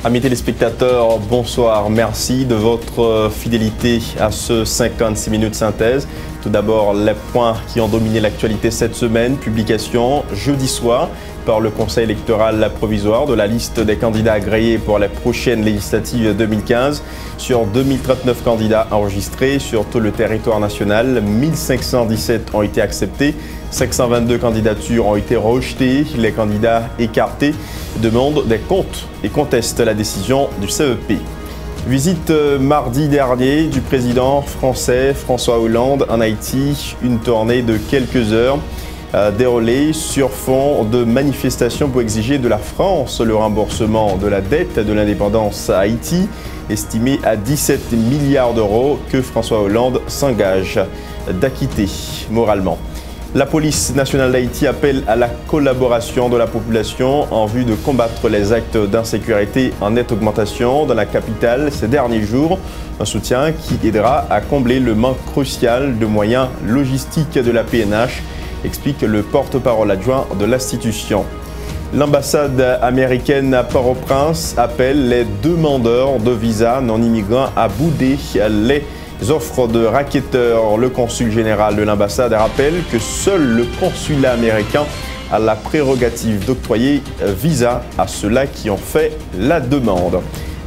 Amis téléspectateurs, bonsoir. Merci de votre fidélité à ce 56 minutes synthèse. Tout d'abord, les points qui ont dominé l'actualité cette semaine. Publication jeudi soir par le Conseil électoral provisoire de la liste des candidats agréés pour les prochaines législatives 2015. Sur 2039 candidats enregistrés sur tout le territoire national, 1517 ont été acceptés. 522 candidatures ont été rejetées. Les candidats écartés demandent des comptes et contestent la décision du CEP. Visite mardi dernier du président français François Hollande en Haïti. Une tournée de quelques heures déroulée sur fond de manifestations pour exiger de la France le remboursement de la dette de l'indépendance à Haïti, estimée à 17 milliards d'euros que François Hollande s'engage d'acquitter moralement. La police nationale d'Haïti appelle à la collaboration de la population en vue de combattre les actes d'insécurité en nette augmentation dans la capitale ces derniers jours. Un soutien qui aidera à combler le manque crucial de moyens logistiques de la PNH, explique le porte-parole adjoint de l'institution. L'ambassade américaine à Port-au-Prince appelle les demandeurs de visa non immigrants à bouder les offres de racketteurs. Le consul général de l'ambassade rappelle que seul le consulat américain a la prérogative d'octroyer visa à ceux-là qui ont fait la demande.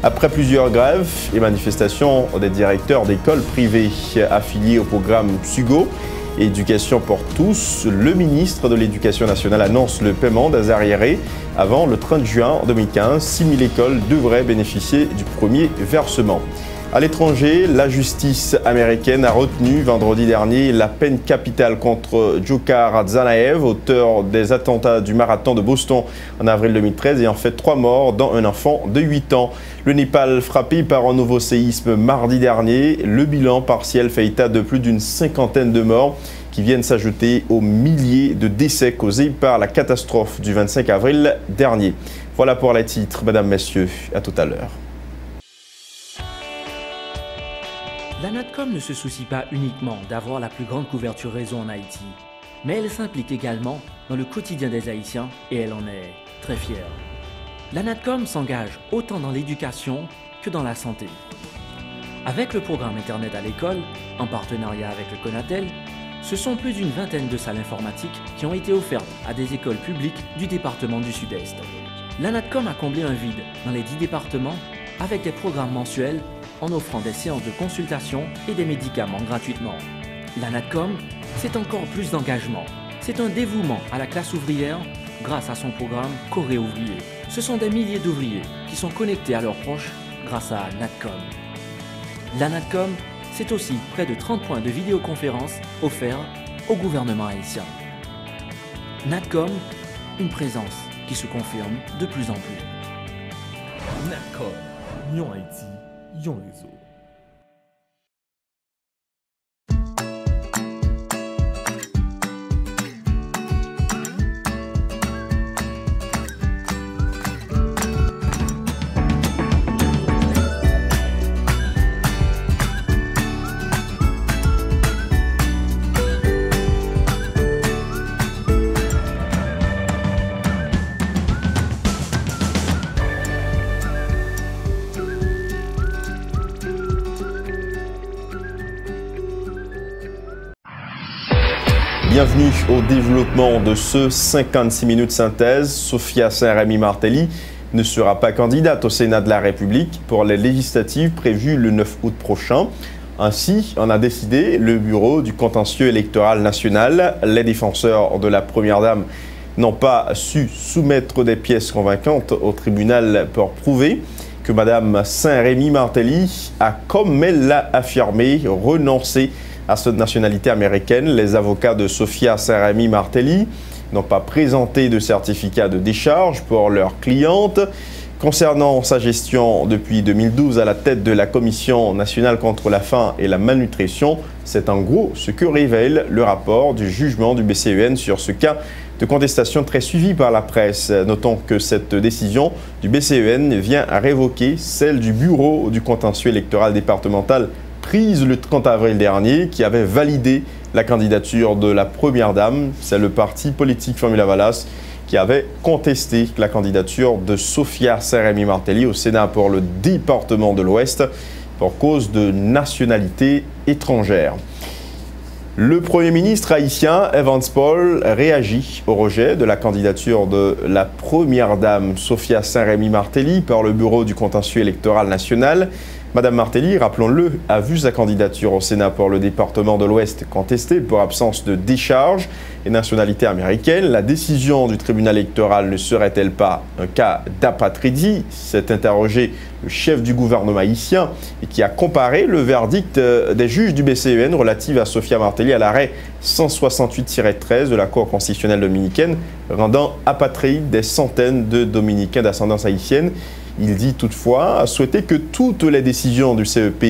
Après plusieurs grèves et manifestations des directeurs d'écoles privées affiliés au programme SUGO, Éducation pour tous, le ministre de l'Éducation nationale annonce le paiement des arriérés avant le 30 juin 2015. 6 000 écoles devraient bénéficier du premier versement. À l'étranger, la justice américaine a retenu vendredi dernier la peine capitale contre Dzhokhar Tsarnaev, auteur des attentats du marathon de Boston en avril 2013 et en fait 3 morts, dont un enfant de 8 ans. Le Népal frappé par un nouveau séisme mardi dernier. Le bilan partiel fait état de plus d'une cinquantaine de morts qui viennent s'ajouter aux milliers de décès causés par la catastrophe du 25 avril dernier. Voilà pour les titres, mesdames, messieurs, à tout à l'heure. La NATCOM ne se soucie pas uniquement d'avoir la plus grande couverture réseau en Haïti, mais elle s'implique également dans le quotidien des Haïtiens et elle en est très fière. La NATCOM s'engage autant dans l'éducation que dans la santé. Avec le programme Internet à l'école, en partenariat avec le Conatel, ce sont plus d'une vingtaine de salles informatiques qui ont été offertes à des écoles publiques du département du Sud-Est. La NATCOM a comblé un vide dans les 10 départements avec des programmes mensuels en offrant des séances de consultation et des médicaments gratuitement. La NATCOM, c'est encore plus d'engagement. C'est un dévouement à la classe ouvrière grâce à son programme Corée Ouvrier. Ce sont des milliers d'ouvriers qui sont connectés à leurs proches grâce à NATCOM. La NATCOM, c'est aussi près de 30 points de vidéoconférence offerts au gouvernement haïtien. NATCOM, une présence qui se confirme de plus en plus. NATCOM, Yon Haïti, Yon Réseau. Bienvenue au développement de ce 56 minutes synthèse. Sophia Saint-Rémy Martelly ne sera pas candidate au Sénat de la République pour les législatives prévues le 9 août prochain. Ainsi, en a décidé le Bureau du contentieux électoral national. Les défenseurs de la Première Dame n'ont pas su soumettre des pièces convaincantes au tribunal pour prouver que Mme Saint-Rémy Martelly a, comme elle l'a affirmé, renoncé à cette nationalité américaine. Les avocats de Sophia Saint-Rémy Martelly n'ont pas présenté de certificat de décharge pour leur cliente. Concernant sa gestion depuis 2012 à la tête de la Commission nationale contre la faim et la malnutrition, c'est en gros ce que révèle le rapport du jugement du BCEN sur ce cas de contestation très suivi par la presse. Notons que cette décision du BCEN vient à révoquer celle du Bureau du contentieux électoral départemental prise le 30 avril dernier, qui avait validé la candidature de la Première Dame. C'est le parti politique Formula Valas qui avait contesté la candidature de Sophia Saint-Rémy Martelly au Sénat pour le département de l'Ouest pour cause de nationalité étrangère. Le Premier ministre haïtien, Evans Paul, réagit au rejet de la candidature de la première dame Sophia Saint-Rémy Martelly par le Bureau du contentieux électoral national. Madame Martelly, rappelons-le, a vu sa candidature au Sénat pour le département de l'Ouest contestée pour absence de décharge et nationalité américaine. La décision du tribunal électoral ne serait-elle pas un cas d'apatridie? s'est interrogé le chef du gouvernement haïtien et qui a comparé le verdict des juges du BCEN relative à Sophia Martelly à l'arrêt 168-13 de la Cour constitutionnelle dominicaine, rendant apatrides des centaines de Dominicains d'ascendance haïtienne. Il dit toutefois souhaiter que toutes les décisions du CEP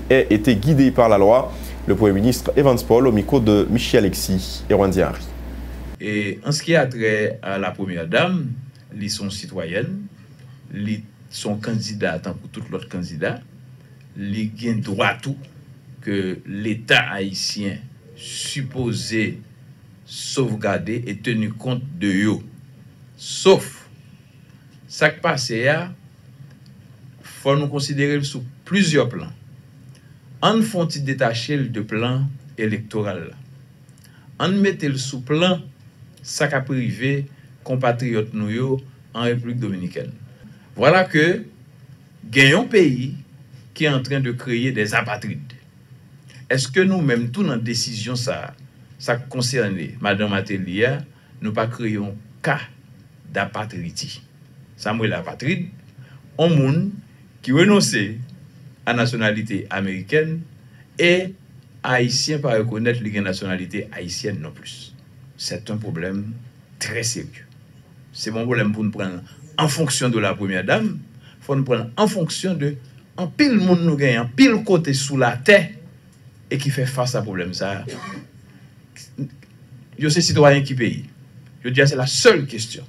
aient été guidées par la loi. Le Premier ministre Evans Paul au micro de Michel Alexis et Rwandi Henry. Et en ce qui a trait à la première dame, ils sont citoyennes, ils sont candidats tant que tous les autres candidats, ils ont droit tout que l'État haïtien supposé sauvegarder et tenu compte de eux. Sauf, ça qui passe là, il faut nous considérer sous plusieurs plans. On faut-il détacher de plan électoral. On mette le sous plan ça qui a privé compatriotes nous en République dominicaine. Voilà que gagnons un pays qui est en train de créer des apatrides. Est-ce que nous-mêmes, tout dans la décision ça concerne Madame Martelly, nous pas créons un cas d'apatridie. Ça me l'apatride, un monde qui renonce à la nationalité américaine et haïtien pas reconnaître la nationalité haïtienne non plus. C'est un problème très sérieux. C'est mon problème pour nous prendre en fonction de la première dame, il faut nous prendre en fonction de en pile monde nous gagne, en pile côté sous la terre et qui fait face à ce problème ça. Je suis citoyen qui paye. Je dis c'est la seule question.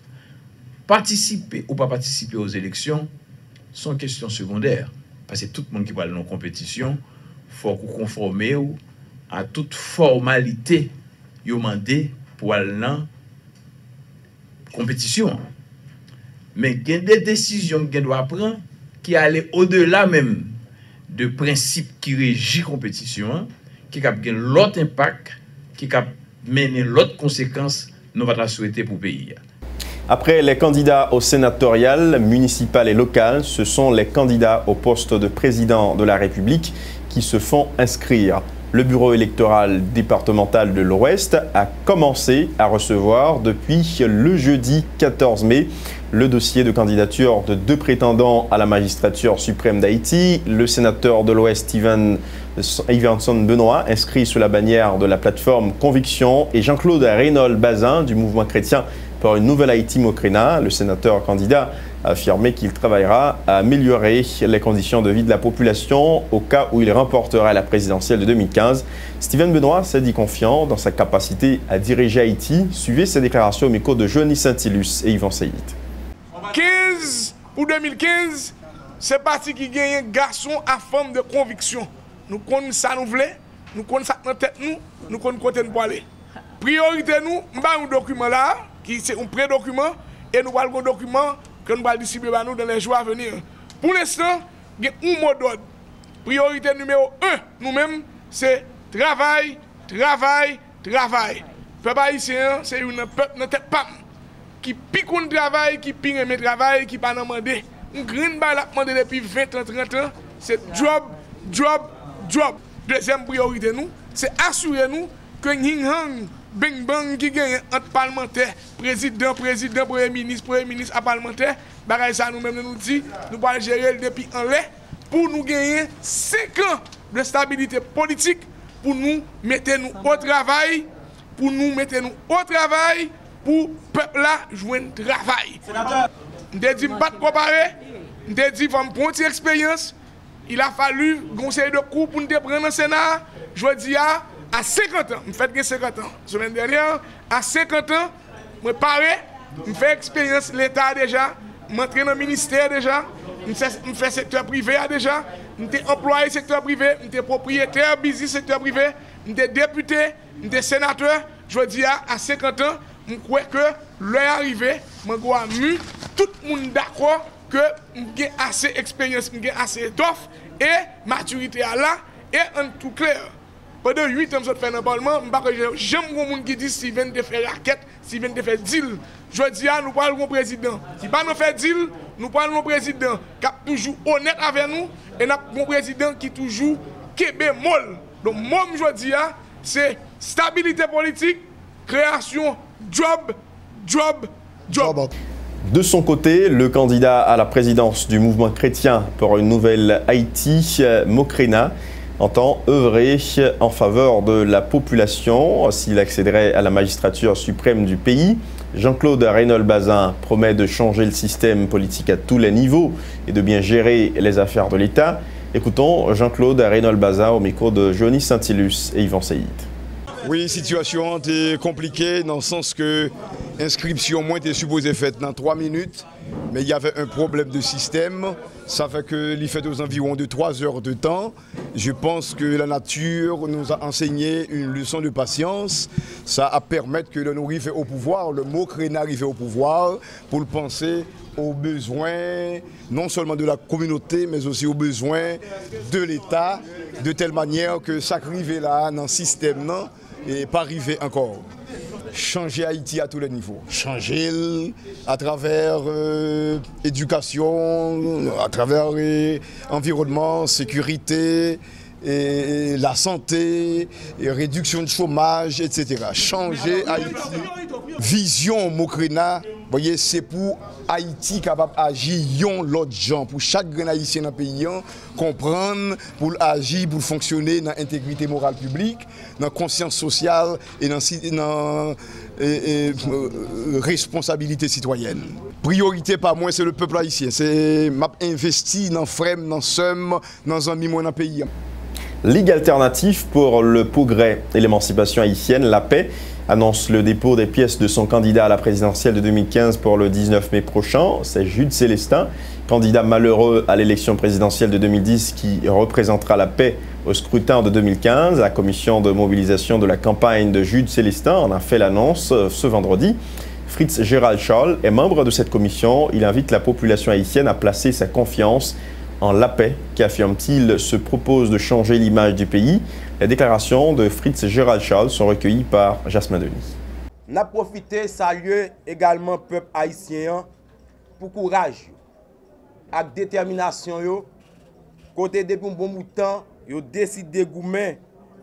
Participer ou pas participer aux élections sont questions secondaires. Parce que tout le monde qui parle de nos compétitions, il faut conformer à toute formalité demandée pour aller dans la compétition. Mais il y a des décisions qu'on doit prendre qui allaient au-delà même de principes qui régissent la compétition, qui ont l'autre impact, qui ont mené l'autre conséquence nous va souhaiter pour le pays. Après les candidats au sénatorial, municipal et local, ce sont les candidats au poste de président de la République qui se font inscrire. Le bureau électoral départemental de l'Ouest a commencé à recevoir depuis le jeudi 14 mai le dossier de candidature de deux prétendants à la magistrature suprême d'Haïti, le sénateur de l'Ouest Iverson Benoît, inscrit sous la bannière de la plateforme Conviction, et Jean-Claude Reynold Bazin du mouvement chrétien pour une nouvelle Haïti Mokrena. Le sénateur candidat a affirmé qu'il travaillera à améliorer les conditions de vie de la population au cas où il remporterait la présidentielle de 2015. Steven Benoît s'est dit confiant dans sa capacité à diriger Haïti. Suivez ses déclarations au micro de Johnny Saint-Ilus et Yvan Seyit. 15 pour 2015, c'est parti qui gagne garçon à femme de conviction. Nous connaissons ça nous voulons, nous connaissons ça dans tête nous connaissons côté nous pour aller. Priorité nous, un document là qui c'est un pré-document et nous allons un document que nous allons distribuer nous dans les jours à venir. Pour l'instant, il y a un mot d'ordre. Priorité numéro 1, nous-mêmes, c'est travail, travail, travail. Peuple haïtien, c'est une peuple dans tête pam qui pique un travail, qui pique un travail, qui pas demandé. Une grande balle a demandé depuis 20 ans, 30 ans, c'est job, job, job. Deuxième priorité nous, c'est assurer nous que nous bang bang qui gagne entre parlementaires, président, premier ministre à parlementaire, bagay ça nous-mêmes nous dit, nous allons gérer depuis en l'air pour nous gagner 5 ans de stabilité politique, pour nous mettre nous au travail, pour peuple là jouer travail. Je dis pas de comparer, je dis faut me prendre une expérience. Il a fallu conseil de cours pour nous prendre le Sénat. Je dis à 50 ans, je fais 50 ans. La semaine dernière, à 50 ans, je paré, je fais expérience l'État déjà, je m'entraîne dans le ministère déjà, je fais secteur privé déjà, je suis employé secteur privé, je suis propriétaire business secteur privé, je suis député, je suis sénateur. Je dis à 50 ans, je crois que l'heure arrivée, je suis tout le monde d'accord que j'ai assez d'expérience, j'ai assez d'offres et maturité à là et en tout clair. Pendant 8 ans, je fais dans le Parlement, j'aime les gens qui disent s'ils viennent de faire raquette, s'ils viennent de faire deal. Je dis à nous parlons de président. Si pas nous faire deal, nous parlons de président qui est toujours honnête avec nous et un président qui est toujours québé molle. Donc, moi, je dis, c'est stabilité politique, création, job. De son côté, le candidat à la présidence du mouvement chrétien pour une nouvelle Haïti, Mokrena, entend œuvrer en faveur de la population s'il accéderait à la magistrature suprême du pays. Jean-Claude Reynolds-Bazin promet de changer le système politique à tous les niveaux et de bien gérer les affaires de l'État. Écoutons Jean-Claude Reynolds-Bazin au micro de Johnny Saint-Ilus et Yvan Seyid. Oui, situation est compliquée dans le sens que l'inscription moins était supposée faite dans 3 minutes, mais il y avait un problème de système. Ça fait que l'il fait aux environs de 3 heures de temps. Je pense que la nature nous a enseigné une leçon de patience. Ça a permis que nous arrivions au pouvoir, le mot Mokrena arrivé au pouvoir pour le penser aux besoins, non seulement de la communauté, mais aussi aux besoins de l'État, de telle manière que ça arrive là dans le système non, et pas arriver encore. Changer Haïti à tous les niveaux. Changer à travers éducation, à travers environnement, sécurité, et la santé, et réduction de chômage, etc. Changer Haïti. Vision Mokrena, voyez, c'est pour Haïti capable d'agir l'autre gens, pour chaque grand haïtien dans le pays, comprendre, pour agir, pour fonctionner dans l'intégrité morale publique, dans la conscience sociale et dans responsabilité citoyenne. Priorité par moi, c'est le peuple haïtien. C'est m'a investi dans FREM, dans SEM, dans un million dans le pays. Ligue alternative pour le progrès et l'émancipation haïtienne, la paix, annonce le dépôt des pièces de son candidat à la présidentielle de 2015 pour le 19 mai prochain. C'est Jude Célestin, candidat malheureux à l'élection présidentielle de 2010 qui représentera la paix au scrutin de 2015. La commission de mobilisation de la campagne de Jude Célestin en a fait l'annonce ce vendredi. Fritz Gérald Charles est membre de cette commission. Il invite la population haïtienne à placer sa confiance en la paix, qu'affirme-t-il, se propose de changer l'image du pays. Les déclarations de Fritz Gérald Charles sont recueillies par Jasmin Denis. Nous avons profité, saluer également le peuple haïtien pour courage et détermination. Côté depuis un bon bout de temps, ils ont décidé de goumer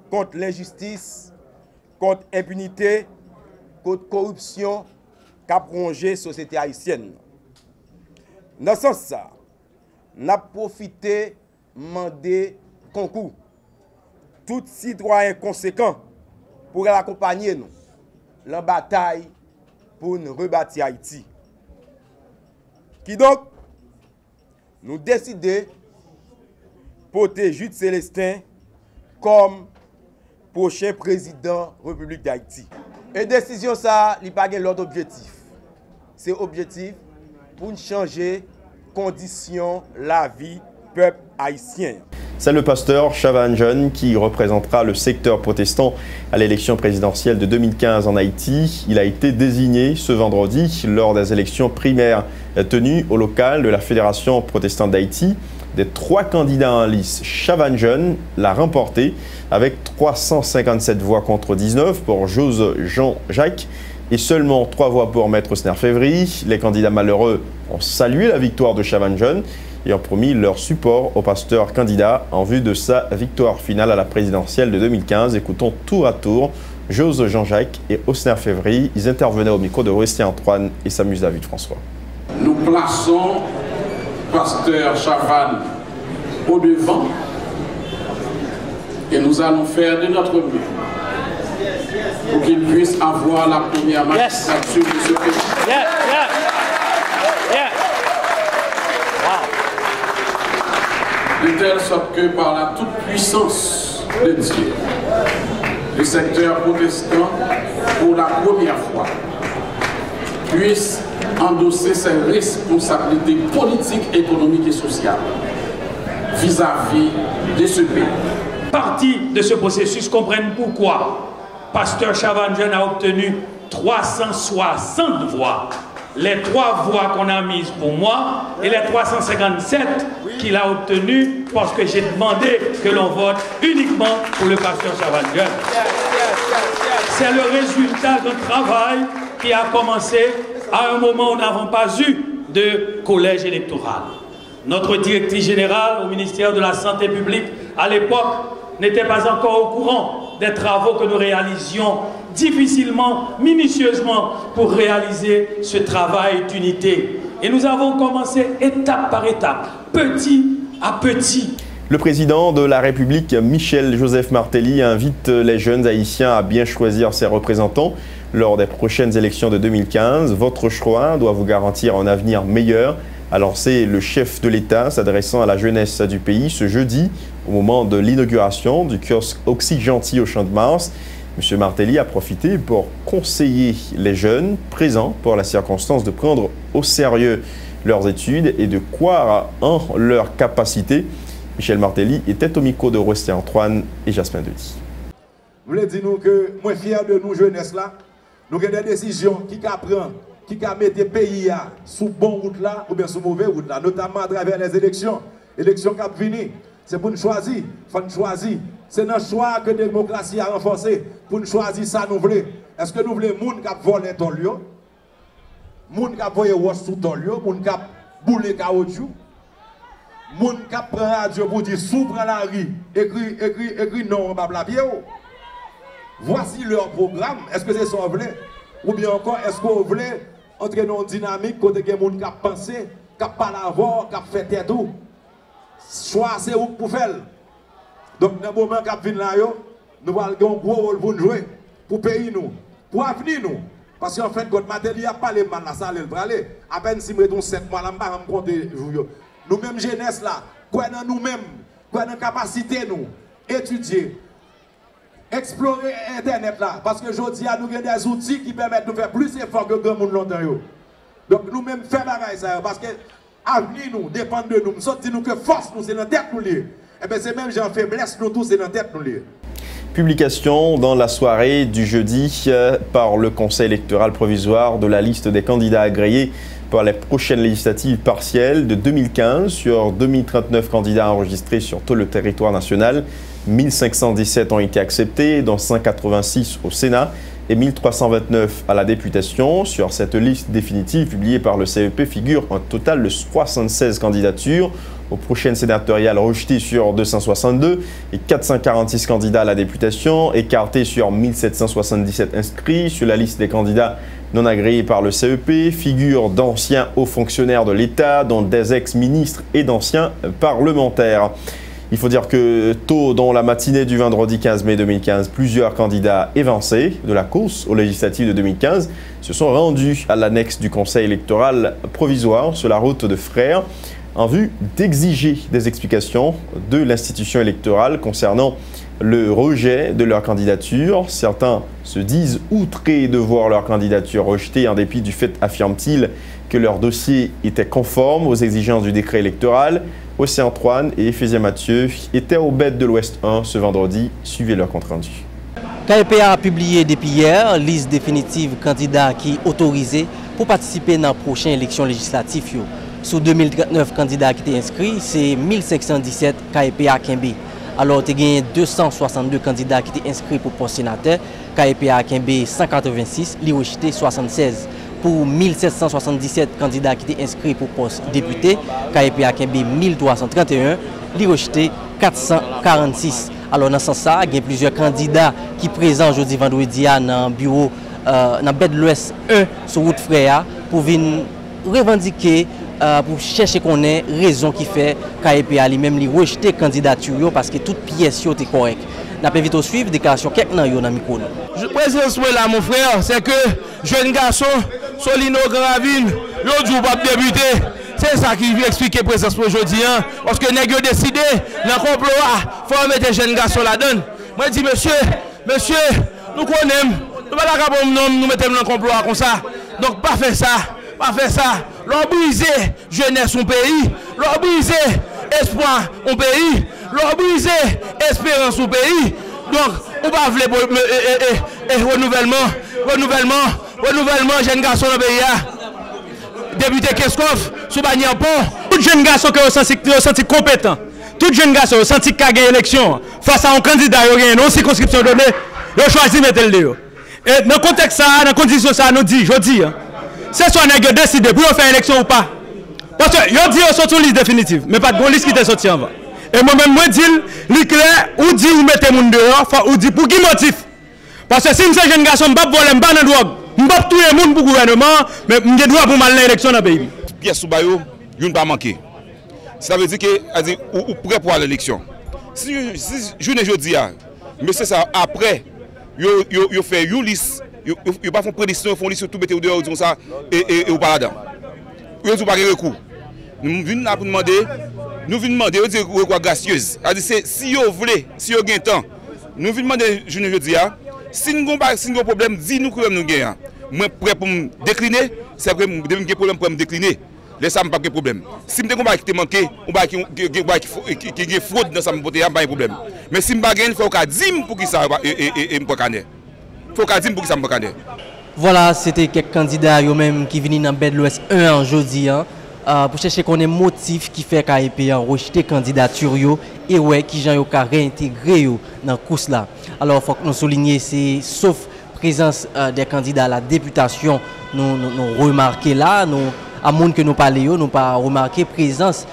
contre l'injustice, contre l'impunité, contre la corruption qui a prolongé la société haïtienne. Dans ce sens, nous avons profité de demander concours. Tout citoyen conséquent pour accompagner nous dans la bataille pour nous rebâtir Haïti. Qui donc, nous décidons de porter Jude Célestin comme prochain président de la République d'Haïti. Et décision ça, il n'y a pas l'autre objectif. C'est objectif pour changer conditions la vie peuple haïtien. C'est le pasteur Chavan John qui représentera le secteur protestant à l'élection présidentielle de 2015 en Haïti. Il a été désigné ce vendredi lors des élections primaires tenues au local de la Fédération protestante d'Haïti. Des 3 candidats en lice, Chavan John l'a remporté avec 357 voix contre 19 pour Jose Jean-Jacques et seulement 3 voix pour Maître Osner Févry. Les candidats malheureux ont salué la victoire de Chavan John et ont promis leur support au pasteur candidat en vue de sa victoire finale à la présidentielle de 2015. Écoutons tour à tour Jose Jean-Jacques et Osner Févry. Ils intervenaient au micro de Rusty Antoine et Samus David François. Nous plaçons pasteur Chavan au devant et nous allons faire de notre mieux pour qu'il puisse avoir la première magistrature de ce pays. De telle sorte que par la toute-puissance de Dieu, le secteur protestant, pour la première fois, puisse endosser ses responsabilités politiques, économiques et sociales vis-à-vis de ce pays. Partie de ce processus comprennent pourquoi Pasteur Chavan John a obtenu 360 voix. Les 3 voix qu'on a mises pour moi et les 357 qu'il a obtenues parce que j'ai demandé que l'on vote uniquement pour le pasteur Chavanel. C'est le résultat d'un travail qui a commencé à un moment où nous n'avons pas eu de collège électoral. Notre directrice générale au ministère de la Santé publique, à l'époque, n'était pas encore au courant des travaux que nous réalisions difficilement, minutieusement, pour réaliser ce travail d'unité. Et nous avons commencé étape par étape, petit à petit. Le président de la République, Michel-Joseph Martelly, invite les jeunes haïtiens à bien choisir ses représentants lors des prochaines élections de 2015. Votre choix doit vous garantir un avenir meilleur, a lancé le chef de l'État s'adressant à la jeunesse du pays ce jeudi au moment de l'inauguration du kiosque Oxy-Gentil au Champ de Mars. M. Martelly a profité pour conseiller les jeunes présents pour la circonstance de prendre au sérieux leurs études et de croire en leurs capacités. Michel Martelly était au micro de Rostier Antoine et Jasmin Denis. Vous voulez dire que moi fier de nous jeunesse là, nous avons des décisions qui prennent, qui mettent le pays sous bonne route là ou bien sous mauvaise route là, notamment à travers les élections qui vont venir. C'est pour nous choisir, il faut nous choisir. C'est notre choix que la démocratie a renforcé. Pour nous choisir ça, nous voulons. Est-ce que nous voulons les gens qui volent ton lieu, les gens qui volent sous ton lieu, les gens qui boulent caoutchouc, les gens qui prennent la radio pour dire s'ouvre la rue, écrit non, on va la pied. Voici leur programme. Est-ce que c'est ça qu'on voulait? Ou bien encore, est-ce qu'on voulait entrer dans une dynamique côté des gens qui pensent, qui parlent avant, qui fait tête tout? Choix, c'est où pour faire. Donc, dans le moment où nous là, nous allons avoir un gros rôle pour nous jouer, pour le pays, nous, pour l'avenir. Nous. Parce qu'en fait, quand Martelly a parlé, ça allait aller. À peine si nous mettons 7 mois, là, nous compter. Nous-mêmes, jeunesse, là, quoi dans nous-mêmes, quoi dans la capacité, nous, étudier, explorer Internet, là. Parce que aujourd'hui, nous avons des outils qui permettent de faire plus d'efforts que le grand monde longtemps. Donc, nous-mêmes, faisons ça. Parce que l'avenir, nous, dépend de nous. Nous sommes dit que force, nous, c'est dans la tête, nous liés. Eh bien, c'est même genre faiblesse, nous tous, c'est dans la tête, nous liés. Publication dans la soirée du jeudi par le Conseil électoral provisoire de la liste des candidats agréés pour les prochaines législatives partielles de 2015 sur 2039 candidats enregistrés sur tout le territoire national. 1517 ont été acceptés, dont 186 au Sénat et 1329 à la députation. Sur cette liste définitive publiée par le CEP figure un total de 76 candidatures aux prochaines sénatoriales rejetées sur 262 et 446 candidats à la députation, écartés sur 1777 inscrits. Sur la liste des candidats non agréés par le CEP figurent d'anciens hauts fonctionnaires de l'État, dont des ex-ministres et d'anciens parlementaires. Il faut dire que tôt dans la matinée du vendredi 15 mai 2015, plusieurs candidats évincés de la course aux législatives de 2015 se sont rendus à l'annexe du Conseil électoral provisoire sur la route de Frères en vue d'exiger des explications de l'institution électorale concernant le rejet de leur candidature. Certains se disent outrés de voir leur candidature rejetée en dépit du fait, affirment-ils, que leur dossier était conforme aux exigences du décret électoral. Rostier Antoine et Éphésia Mathieu étaient au BED de l'Ouest 1 ce vendredi. Suivez leur compte rendu. KEPA a publié depuis hier liste définitive candidats qui autorisés pour participer dans la prochaine élection législative. Sur 2039 candidats qui étaient inscrits, c'est 1517 KEPA Kembe. Alors, il y a 262 candidats qui étaient inscrits pour poste sénateur. KEPA Kembe 186, li rejeté 76. Pour 1777 candidats qui étaient inscrits pour poste député, KEPA Kembe 1331, li rejeté 446. Alors, dans ce sens, il y a plusieurs candidats qui sont présents aujourd'hui vendredi dans le bureau, dans le BED de l'Ouest 1 sur route Freya pour venir revendiquer, pour chercher qu'on ait raison qui fait KEPA lui-même lui rejeter candidature parce que toute pièce est correcte. Nous avons vite suivre déclaration quelqu'un dans le micro. Je présente là mon frère, c'est que jeune garçon Solino Gravine, le jour pas débuter. C'est ça qui veut expliquer présence aujourd'hui parce que nèg yo décidé dans complot faut mettre jeune garçon là-dedans. Moi dis monsieur, nous connaissons, nous pas la nous mettons dans complot comme ça. Donc pas faire ça. Pas faire ça. L'on brise jeunesse son pays, l'on brise espoir au pays, l'on brise espérance au pays. Donc, on va vouloir renouvellement. renouvellement jeune garçon dans le pays. Député Keskov, sous bannière pont. Tout jeune garçon qui est senti compétent, tout jeune garçon qui est senti qu'il a gagné l'élection face à un candidat qui a gagné une circonscription donnée, il a choisi de mettre le déo. Et dans le contexte, dans la condition, ça nous dit, je dis, c'est soit on a décidé pour faire élection ou pas. Parce que je dis qu'ils sont sur liste définitive, mais pas de liste qui est sortie avant. Et moi-même, je dis, l'éclair, ou dit ou mettez mon dehors, ou dit pour qui motif. Parce que si je suis un jeune garçon, je ne vais pas voler, je ne vais pas drogue. Je ne vais pas tuer les gens pour le gouvernement, mais je vais droit pour mal l'élection dans le pays. Pièce sous Bayo, il ne pas manquer. Ça veut dire que vous prêt pour l'élection. Si je ne dis pas, mais c'est ça, après, vous faites une liste, vous ne faites pas une prédiction, vous faites une liste, tout mettez dehors, disons ça, et vous parlez là-dedans. Vous n'avez pas de recours. Nous venons pour demander, vous dites recours gracieuse. Si vous voulez, si vous avez le temps, nous venons demander, je ne dis pas, si nous avons un problème, dis-nous que nous avons. Moi, prêt pour me décliner, c'est vrai que nous avons un problème pour me décliner. Laissez-moi pas de problème. Si je ne qui manqué, ou qui y a fraude dans sa vote, il n'y a pas de problème. Mais si je ne il faut qu'on dise pour qui ça et me connaît. Il faut qu'on dise pour qui ça me connaît. Voilà, c'était quelques candidats eux-mêmes qui viennent dans Bed l'Ouest 1 en jeudi pour chercher qu'on ait motif qui fait qu'AEP a rejeté candidature et ouais qui j'en a réintégré dans course là. Alors il faut que nous soulignions c'est sauf présence des candidats à la députation nous remarqué là nous à monde que nous parlons nous pas remarqué présence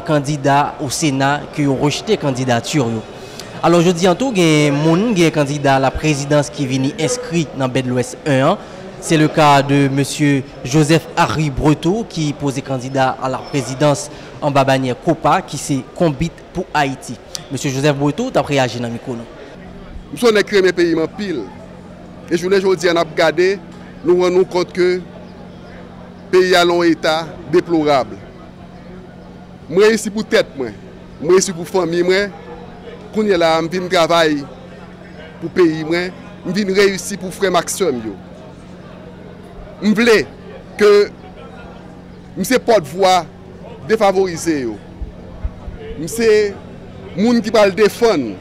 candidats au Sénat qui ont rejeté candidature. Alors je dis en tout, il y a un candidat à la présidence qui vient inscrit dans Bed l'Ouest 1. C'est le cas de M. Joseph Harry Breteau qui posait candidat à la présidence en Babanière Copa qui s'est combite pour Haïti. M. Joseph Breteau, tu as réagi dans le micro. Nous sommes créés mes pays en pile. Et je voulais dire, on a regardé, nous rendons compte que le pays a un état déplorable. Moi ici pour tête, moi ici pour famille, quand je viens travailler pour le pays, je viens réussir pour frère Maxime. Je veux que je porte-voix défavorisé. Je suis gens qui parle défendre,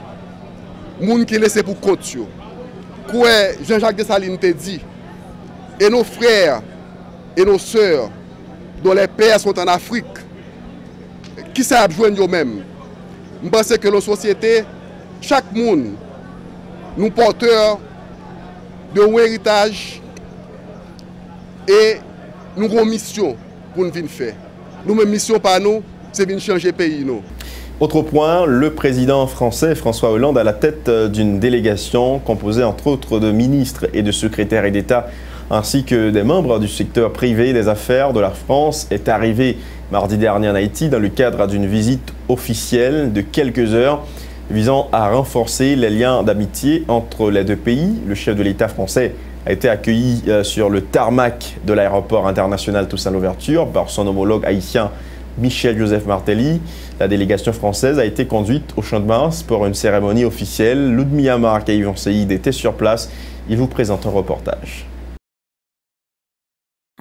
gens qui laissent pour compte. Quoi Jean-Jacques Dessalines te dit, et nos frères et nos sœurs, dont les pères sont en Afrique, qui savent joindre eux-mêmes. Je pense que nos sociétés, chaque monde, nous porteurs d'un héritage et nous avons une mission pour nous faire. Nous avons mission par nous, c'est de changer le pays. Autre point, le président français François Hollande à la tête d'une délégation composée entre autres de ministres et de secrétaires d'État ainsi que des membres du secteur privé des affaires de la France est arrivé mardi dernier en Haïti dans le cadre d'une visite officielle de quelques heures visant à renforcer les liens d'amitié entre les deux pays. Le chef de l'État français a été accueilli sur le tarmac de l'aéroport international Toussaint Louverture par son homologue haïtien Michel-Joseph Martelly. La délégation française a été conduite au Champ de Mars pour une cérémonie officielle. Ludmilla Marc et Yvan Seïd étaient sur place. Ils vous présentent un reportage.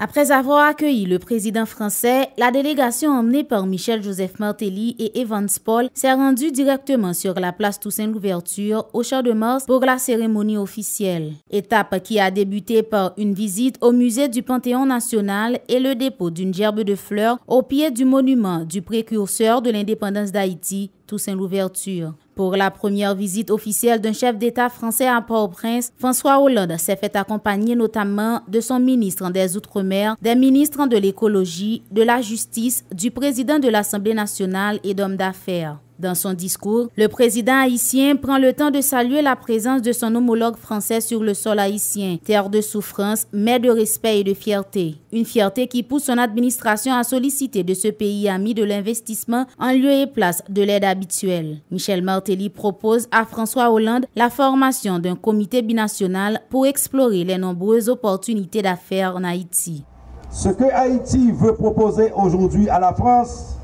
Après avoir accueilli le président français, la délégation emmenée par Michel-Joseph Martelly et Evans Paul s'est rendue directement sur la place Toussaint-Louverture au Champ de Mars pour la cérémonie officielle. Étape qui a débuté par une visite au musée du Panthéon national et le dépôt d'une gerbe de fleurs au pied du monument du précurseur de l'indépendance d'Haïti, Toussaint Louverture. Pour la première visite officielle d'un chef d'État français à Port-au-Prince, François Hollande s'est fait accompagner notamment de son ministre des Outre-mer, des ministres de l'écologie, de la justice, du président de l'Assemblée nationale et d'hommes d'affaires. Dans son discours, le président haïtien prend le temps de saluer la présence de son homologue français sur le sol haïtien, terre de souffrance, mais de respect et de fierté. Une fierté qui pousse son administration à solliciter de ce pays ami de l'investissement en lieu et place de l'aide habituelle. Michel Martelly propose à François Hollande la formation d'un comité binational pour explorer les nombreuses opportunités d'affaires en Haïti. Ce que Haïti veut proposer aujourd'hui à la France,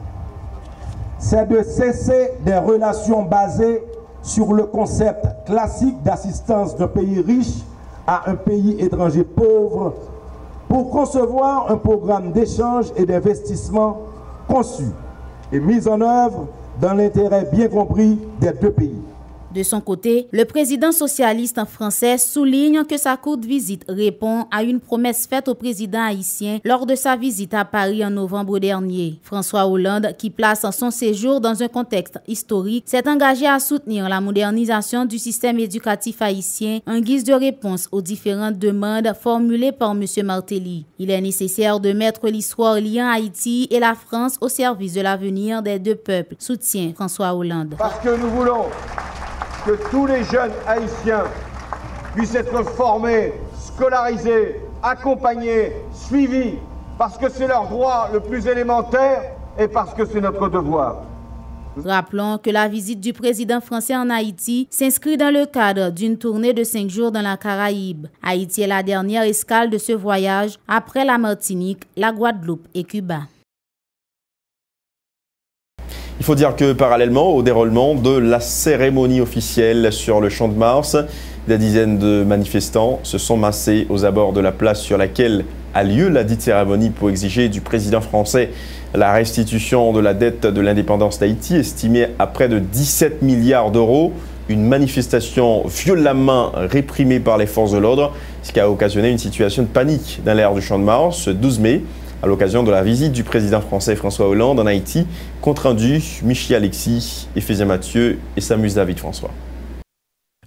c'est de cesser des relations basées sur le concept classique d'assistance d'un pays riche à un pays étranger pauvre pour concevoir un programme d'échange et d'investissement conçu et mis en œuvre dans l'intérêt bien compris des deux pays. De son côté, le président socialiste français souligne que sa courte visite répond à une promesse faite au président haïtien lors de sa visite à Paris en novembre dernier. François Hollande, qui place son séjour dans un contexte historique, s'est engagé à soutenir la modernisation du système éducatif haïtien en guise de réponse aux différentes demandes formulées par M. Martelly. Il est nécessaire de mettre l'histoire liant Haïti et la France au service de l'avenir des deux peuples, soutient François Hollande. Parce que nous voulons que tous les jeunes haïtiens puissent être formés, scolarisés, accompagnés, suivis, parce que c'est leur droit le plus élémentaire et parce que c'est notre devoir. Rappelons que la visite du président français en Haïti s'inscrit dans le cadre d'une tournée de 5 jours dans la Caraïbe. Haïti est la dernière escale de ce voyage après la Martinique, la Guadeloupe et Cuba. Il faut dire que parallèlement au déroulement de la cérémonie officielle sur le Champ de Mars, des dizaines de manifestants se sont massés aux abords de la place sur laquelle a lieu la dite cérémonie pour exiger du président français la restitution de la dette de l'indépendance d'Haïti, estimée à près de 17 milliards d'euros. Une manifestation violemment réprimée par les forces de l'ordre, ce qui a occasionné une situation de panique dans l'aire du Champ de Mars ce 12 mai. À l'occasion de la visite du président français François Hollande en Haïti, compte rendu Michi Alexis, Éphésia Mathieu et Samus David François.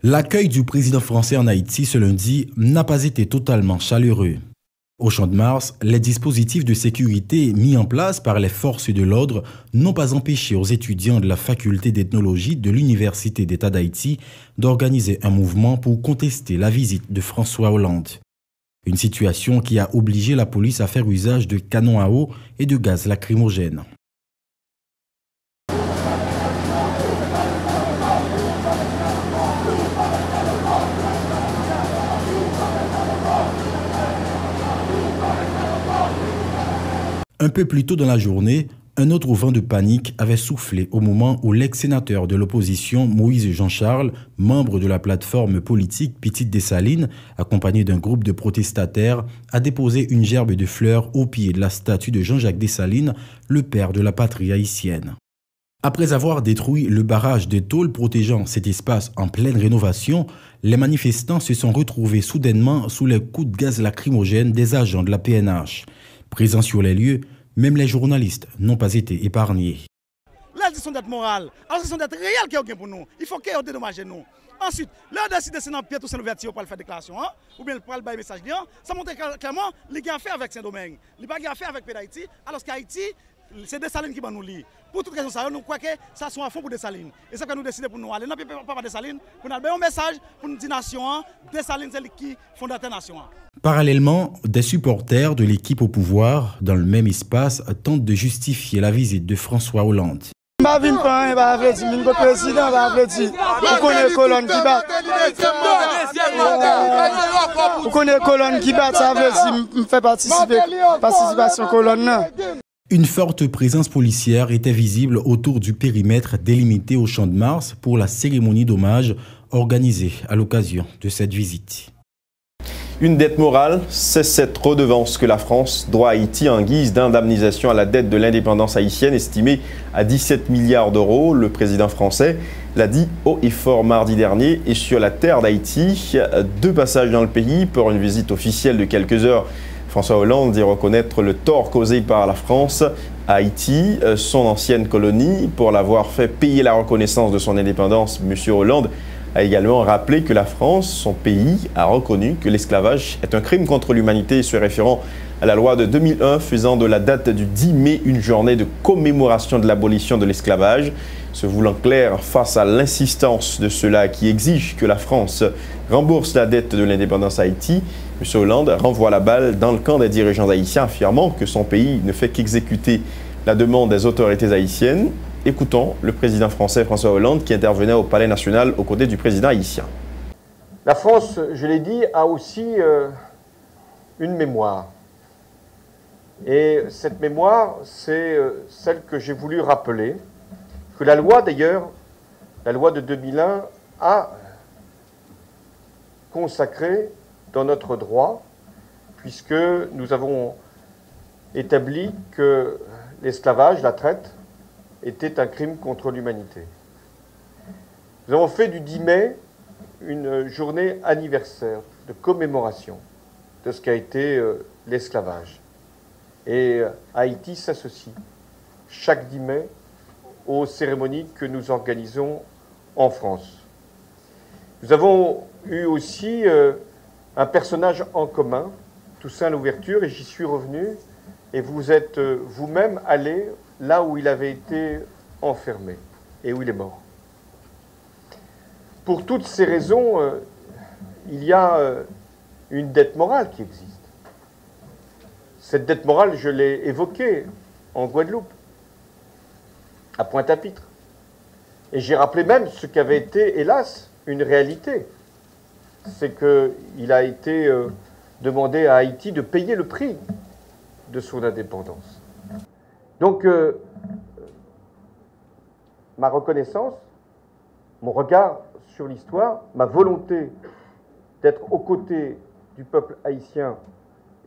L'accueil du président français en Haïti ce lundi n'a pas été totalement chaleureux. Au Champ de Mars, les dispositifs de sécurité mis en place par les forces de l'ordre n'ont pas empêché aux étudiants de la faculté d'ethnologie de l'Université d'État d'Haïti d'organiser un mouvement pour contester la visite de François Hollande. Une situation qui a obligé la police à faire usage de canons à eau et de gaz lacrymogène. Un peu plus tôt dans la journée, un autre vent de panique avait soufflé au moment où l'ex-sénateur de l'opposition Moïse Jean-Charles, membre de la plateforme politique Petite Dessalines, accompagné d'un groupe de protestataires, a déposé une gerbe de fleurs au pied de la statue de Jean-Jacques Dessalines, le père de la patrie haïtienne. Après avoir détruit le barrage des tôles protégeant cet espace en pleine rénovation, les manifestants se sont retrouvés soudainement sous les coups de gaz lacrymogène des agents de la PNH. Présents sur les lieux, même les journalistes n'ont pas été épargnés. Là, ils sont d'être morales, alors ils sont d'être réels qui ont pour nous. Il faut qu'ils aient dédommagé nous. Ensuite, là, décider de pied tout l'ouverture pour faire déclaration, ou bien pour le bail message, ça montre clairement les gars fait avec Saint-Domingue, les gars fait avec Haïti, alors qu'Haïti, c'est Dessalines qui va nous lire. Pour toute raison, ça, nous croyons que ça soit à fond pour Dessalines. Et c'est que nous décidons pour nous aller dans le papa Dessalines, pour nous donner un message pour nous dire nation, Dessalines, c'est qui fondateur nation. Parallèlement, des supporters de l'équipe au pouvoir, dans le même espace, tentent de justifier la visite de François Hollande. Une forte présence policière était visible autour du périmètre délimité au Champ de Mars pour la cérémonie d'hommage organisée à l'occasion de cette visite. Une dette morale, c'est cette redevance que la France doit à Haïti en guise d'indemnisation à la dette de l'indépendance haïtienne estimée à 17 milliards d'euros. Le président français l'a dit haut et fort mardi dernier et sur la terre d'Haïti. 2 passages dans le pays pour une visite officielle de quelques heures. François Hollande dit reconnaître le tort causé par la France à Haïti, son ancienne colonie, pour l'avoir fait payer la reconnaissance de son indépendance. M. Hollande a également rappelé que la France, son pays, a reconnu que l'esclavage est un crime contre l'humanité, se référant à la loi de 2001 faisant de la date du 10 mai une journée de commémoration de l'abolition de l'esclavage. Se voulant clair face à l'insistance de ceux-là qui exigent que la France rembourse la dette de l'indépendance à Haïti, M. Hollande renvoie la balle dans le camp des dirigeants haïtiens, affirmant que son pays ne fait qu'exécuter la demande des autorités haïtiennes. Écoutons le président français François Hollande qui intervenait au Palais national aux côtés du président haïtien. La France, je l'ai dit, a aussi une mémoire. Et cette mémoire, c'est celle que j'ai voulu rappeler, que la loi d'ailleurs, la loi de 2001, a consacrée dans notre droit, puisque nous avons établi que l'esclavage, la traite, était un crime contre l'humanité. Nous avons fait du 10 mai une journée anniversaire de commémoration de ce qu'a été l'esclavage. Et Haïti s'associe chaque 10 mai aux cérémonies que nous organisons en France. Nous avons eu aussi un personnage en commun, Toussaint Louverture, et j'y suis revenu, et vous êtes vous-même allé là où il avait été enfermé et où il est mort. Pour toutes ces raisons, il y a une dette morale qui existe. Cette dette morale, je l'ai évoquée en Guadeloupe, à Pointe-à-Pitre. Et j'ai rappelé même ce qui avait été, hélas, une réalité. C'est qu'il a été demandé à Haïti de payer le prix de son indépendance. Donc, ma reconnaissance, mon regard sur l'histoire, ma volonté d'être aux côtés du peuple haïtien,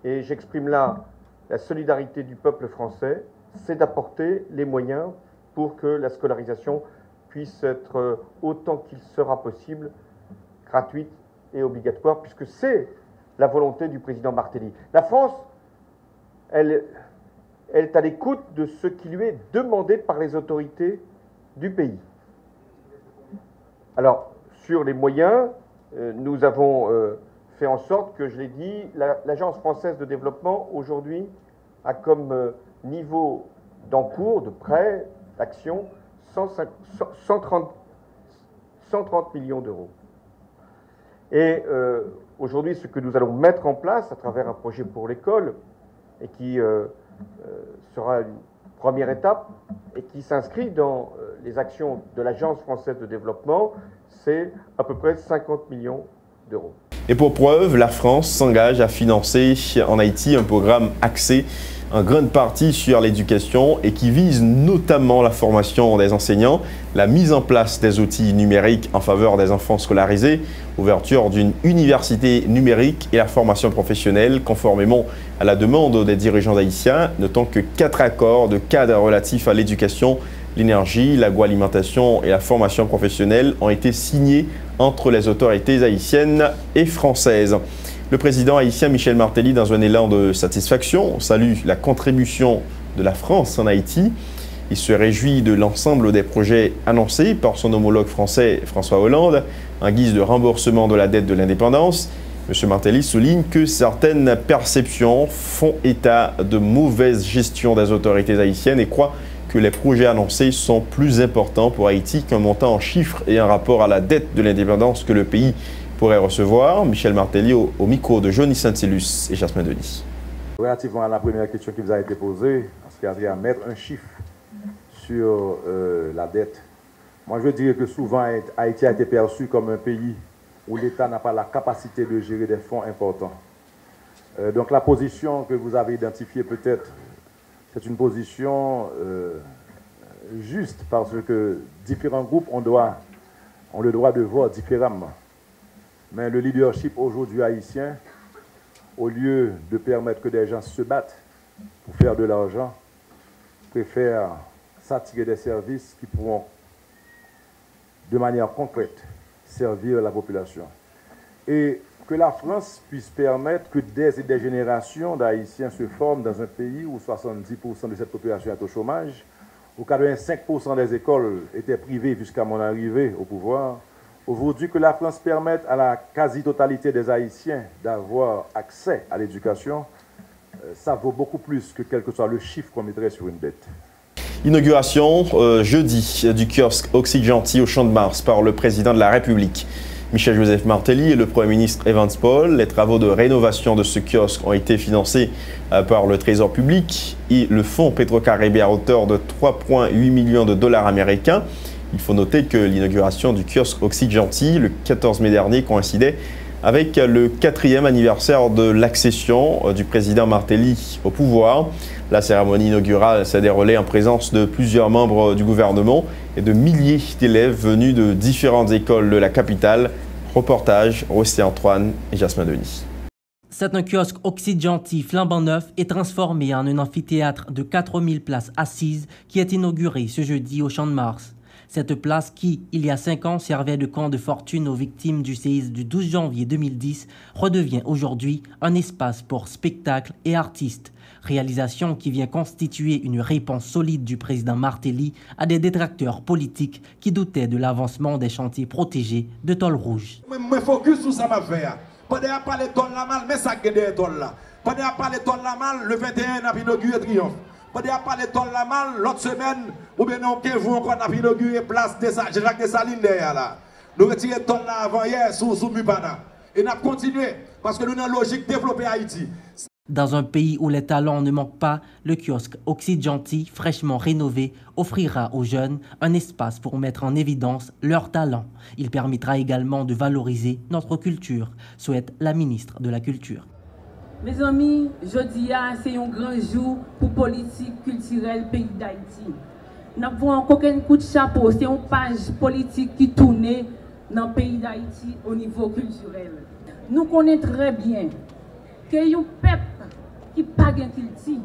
et j'exprime là la solidarité du peuple français, c'est d'apporter les moyens pour que la scolarisation puisse être, autant qu'il sera possible, gratuite et obligatoire, puisque c'est la volonté du président Martelly. La France, elle est à l'écoute de ce qui lui est demandé par les autorités du pays. Alors, sur les moyens, nous avons fait en sorte que, je l'ai dit, l'Agence française de développement, aujourd'hui, a comme niveau d'encours, de prêts, d'actions, 130 millions d'euros. Et aujourd'hui, ce que nous allons mettre en place à travers un projet pour l'école, et qui sera une première étape, et qui s'inscrit dans les actions de l'Agence française de développement, c'est à peu près 50 millions d'euros. Et pour preuve, la France s'engage à financer en Haïti un programme axé en grande partie sur l'éducation et qui vise notamment la formation des enseignants, la mise en place des outils numériques en faveur des enfants scolarisés, ouverture d'une université numérique et la formation professionnelle conformément à la demande des dirigeants haïtiens, notant que 4 accords de cadre relatifs à l'éducation, l'énergie, l'agroalimentation et la formation professionnelle ont été signés entre les autorités haïtiennes et françaises. Le président haïtien Michel Martelly, dans un élan de satisfaction, salue la contribution de la France en Haïti. Il se réjouit de l'ensemble des projets annoncés par son homologue français François Hollande en guise de remboursement de la dette de l'indépendance. M. Martelly souligne que certaines perceptions font état de mauvaise gestion des autorités haïtiennes et croit que les projets annoncés sont plus importants pour Haïti qu'un montant en chiffres et un rapport à la dette de l'indépendance que le pays pourrait recevoir. Michel Martelly au micro de Johnny Saint-Silus et Jasmin Denis. Relativement à la première question qui vous a été posée, en ce qui a trait à mettre un chiffre sur la dette, moi je veux dire que souvent Haïti a été perçu comme un pays où l'État n'a pas la capacité de gérer des fonds importants. Donc la position que vous avez identifiée peut-être, c'est une position juste parce que différents groupes ont le droit de voir différemment. Mais le leadership aujourd'hui haïtien, au lieu de permettre que des gens se battent pour faire de l'argent, préfère s'attirer des services qui pourront, de manière concrète, servir la population. Et que la France puisse permettre que des et des générations d'Haïtiens se forment dans un pays où 70% de cette population est au chômage, où 85% des écoles étaient privées jusqu'à mon arrivée au pouvoir. Aujourd'hui, que la France permette à la quasi-totalité des Haïtiens d'avoir accès à l'éducation, ça vaut beaucoup plus que quel que soit le chiffre qu'on mettrait sur une dette. Inauguration jeudi du kiosque Occidgentil au Champ de Mars par le président de la République. Michel-Joseph Martelly et le Premier ministre Evans Paul. Les travaux de rénovation de ce kiosque ont été financés par le Trésor public et le Fonds Petro-Caribé à hauteur de 3,8 millions de dollars américains. Il faut noter que l'inauguration du kiosque Occidgentil, le 14 mai dernier, coïncidait avec le 4e anniversaire de l'accession du président Martelly au pouvoir. La cérémonie inaugurale s'est déroulée en présence de plusieurs membres du gouvernement et de milliers d'élèves venus de différentes écoles de la capitale. Reportage, Rosté Antoine et Jasmin Denis. C'est un kiosque Occidgentil flambant neuf et transformé en un amphithéâtre de 4000 places assises qui est inauguré ce jeudi au Champ de Mars. Cette place qui, il y a 5 ans, servait de camp de fortune aux victimes du séisme du 12 janvier 2010, redevient aujourd'hui un espace pour spectacles et artistes. Réalisation qui vient constituer une réponse solide du président Martelly à des détracteurs politiques qui doutaient de l'avancement des chantiers protégés de tôle rouge. Je focus sur ça m'a fait. Pendant à parler de tôle la mal, mais ça gagne des tôles là. Pendant à parler de tôle la mal, le 21 a inauguré Triomphe. Pendant à parler de tôle la mal, l'autre semaine, ou bien non, vous encore a inauguré place de Jacques Dessalines derrière là. Nous retirons tôle là avant hier sous Mubana. Et nous continuons parce que nous avons une logique développée Haïti. Dans un pays où les talents ne manquent pas, le kiosque Occidenty, fraîchement rénové, offrira aux jeunes un espace pour mettre en évidence leurs talents. Il permettra également de valoriser notre culture, souhaite la ministre de la Culture. Mes amis, jeudi, c'est un grand jour pour politique culturelle pays d'Haïti. Nous n'avons encore qu'un coup de chapeau, c'est une page politique qui tourne dans le pays d'Haïti au niveau culturel. Nous connaissons très bien que un peuple qui n'a pas de culture,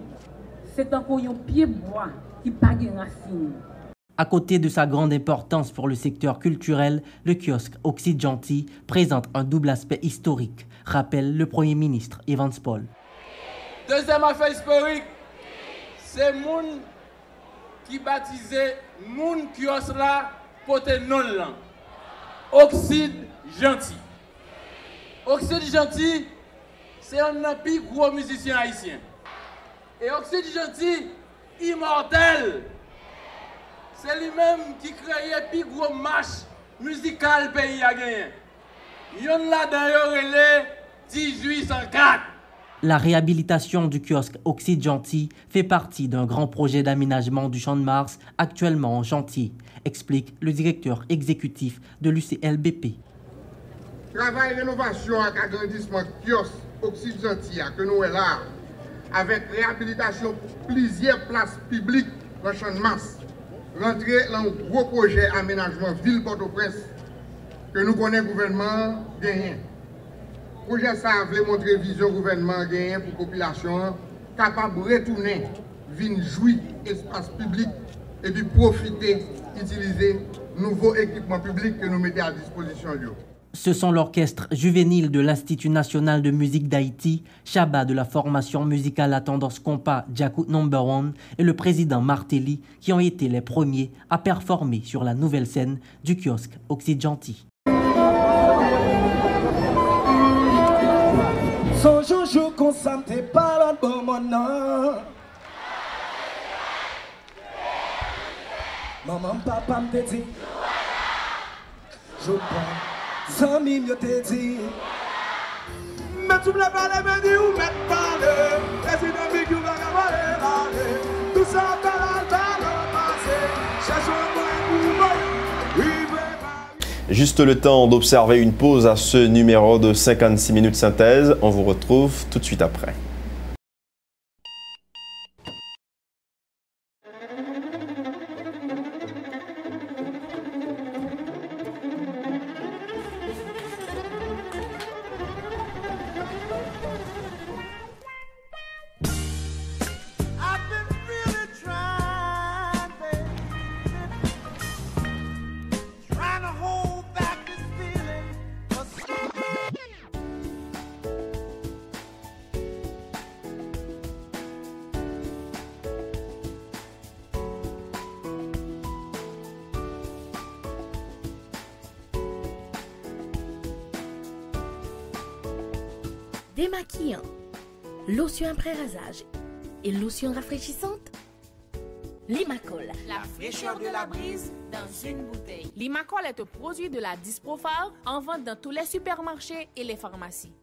c'est encore un pied bois qui n'a pas de racines. À côté de sa grande importance pour le secteur culturel, le kiosque Occidenty présente un double aspect historique, rappelle le Premier ministre Evans Paul. Deuxième affaire historique, c'est moun qui baptisé moun kiosque là porter non là. Occidenty. Occidenty, c'est un plus gros musicien haïtien. Et Occidenty, immortel. C'est lui-même qui créait le plus gros match musical pays a gagné. Yon là d'ailleurs 1804. La réhabilitation du kiosque Occidenty fait partie d'un grand projet d'aménagement du Champ de Mars actuellement en chantier, explique le directeur exécutif de l'UCLBP. Travail rénovation et agrandissement kiosque Occidenty que nous est là, avec réhabilitation pour plusieurs places publiques dans le Champ de Mars. Rentrer dans un gros projet aménagement ville Port-au-Prince que nous connaissons le gouvernement gagné. Le projet ça veut montrer vision gouvernement gagné pour la population capable de retourner, venir jouir espace public et puis profiter, utiliser nouveaux équipements publics que nous mettons à disposition. Ce sont l'orchestre juvénile de l'Institut national de musique d'Haïti, Chaba de la formation musicale à tendance compas Djakout No. 1 et le président Martelly qui ont été les premiers à performer sur la nouvelle scène du kiosque Occidenty. Son joujou consenté par l'autre bon moment. Maman, papa me dit, je prends 100 000 te dit. Mais tu me l'as parlé, me dit où mettre parler. Les ennemis qui vont parler. Tout ça dans le passé. Cherche un moyen pour Juste le temps d'observer une pause à ce numéro de 56 minutes synthèse. On vous retrouve tout de suite après. Démaquillant, lotion après rasage et lotion rafraîchissante. Limacol, la fraîcheur de la brise dans une bouteille. Limacol est un produit de la Disprophar en vente dans tous les supermarchés et les pharmacies.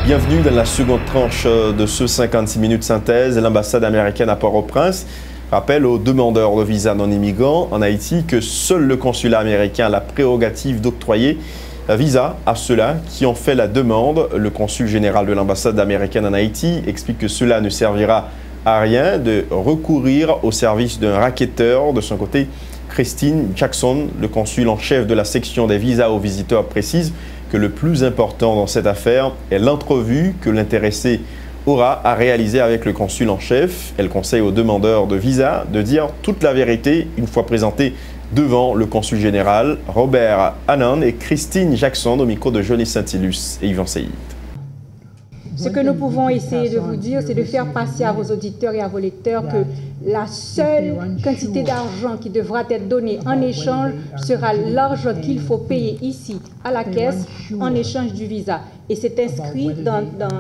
Bienvenue dans la seconde tranche de ce 56 minutes synthèse. L'ambassade américaine à Port-au-Prince rappelle aux demandeurs de visa non immigrants en Haïti que seul le consulat américain a la prérogative d'octroyer visa à ceux-là qui ont fait la demande. Le consul général de l'ambassade américaine en Haïti explique que cela ne servira à rien de recourir au service d'un racketteur. De son côté, Christine Jackson, le consul en chef de la section des visas aux visiteurs, précise que le plus important dans cette affaire est l'entrevue que l'intéressé aura à réaliser avec le consul en chef. Elle conseille aux demandeurs de visa de dire toute la vérité une fois présentés devant le consul général Robert Anand et Christine Jackson au micro de Johnny Saint-Ilus et Yvan Seïd. Ce que nous pouvons essayer de vous dire, c'est de faire passer à vos auditeurs et à vos lecteurs que la seule quantité d'argent qui devra être donnée en échange sera l'argent qu'il faut payer ici à la caisse en échange du visa. Et c'est inscrit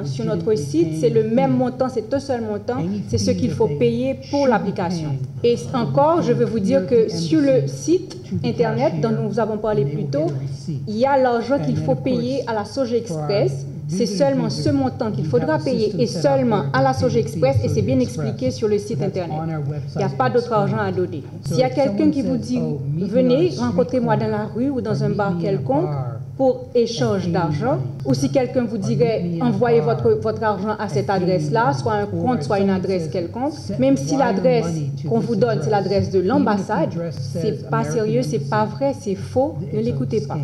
sur notre site, c'est le même montant, c'est un seul montant, c'est ce qu'il faut payer pour l'application. Et encore, je veux vous dire que sur le site internet dont nous avons parlé plus tôt, il y a l'argent qu'il faut payer à la Sogexpress. C'est seulement ce montant qu'il faudra payer et seulement à la Sogexpress et c'est bien expliqué sur le site internet. Il n'y a pas d'autre argent à donner. S'il y a quelqu'un qui vous dit « Venez, rencontrez-moi dans la rue ou dans un bar quelconque pour échange d'argent » ou si quelqu'un vous dirait « Envoyez votre argent à cette adresse-là », soit un compte, soit une adresse quelconque, même si l'adresse qu'on vous donne, c'est l'adresse de l'ambassade, c'est pas sérieux, c'est pas vrai, c'est faux, ne l'écoutez pas.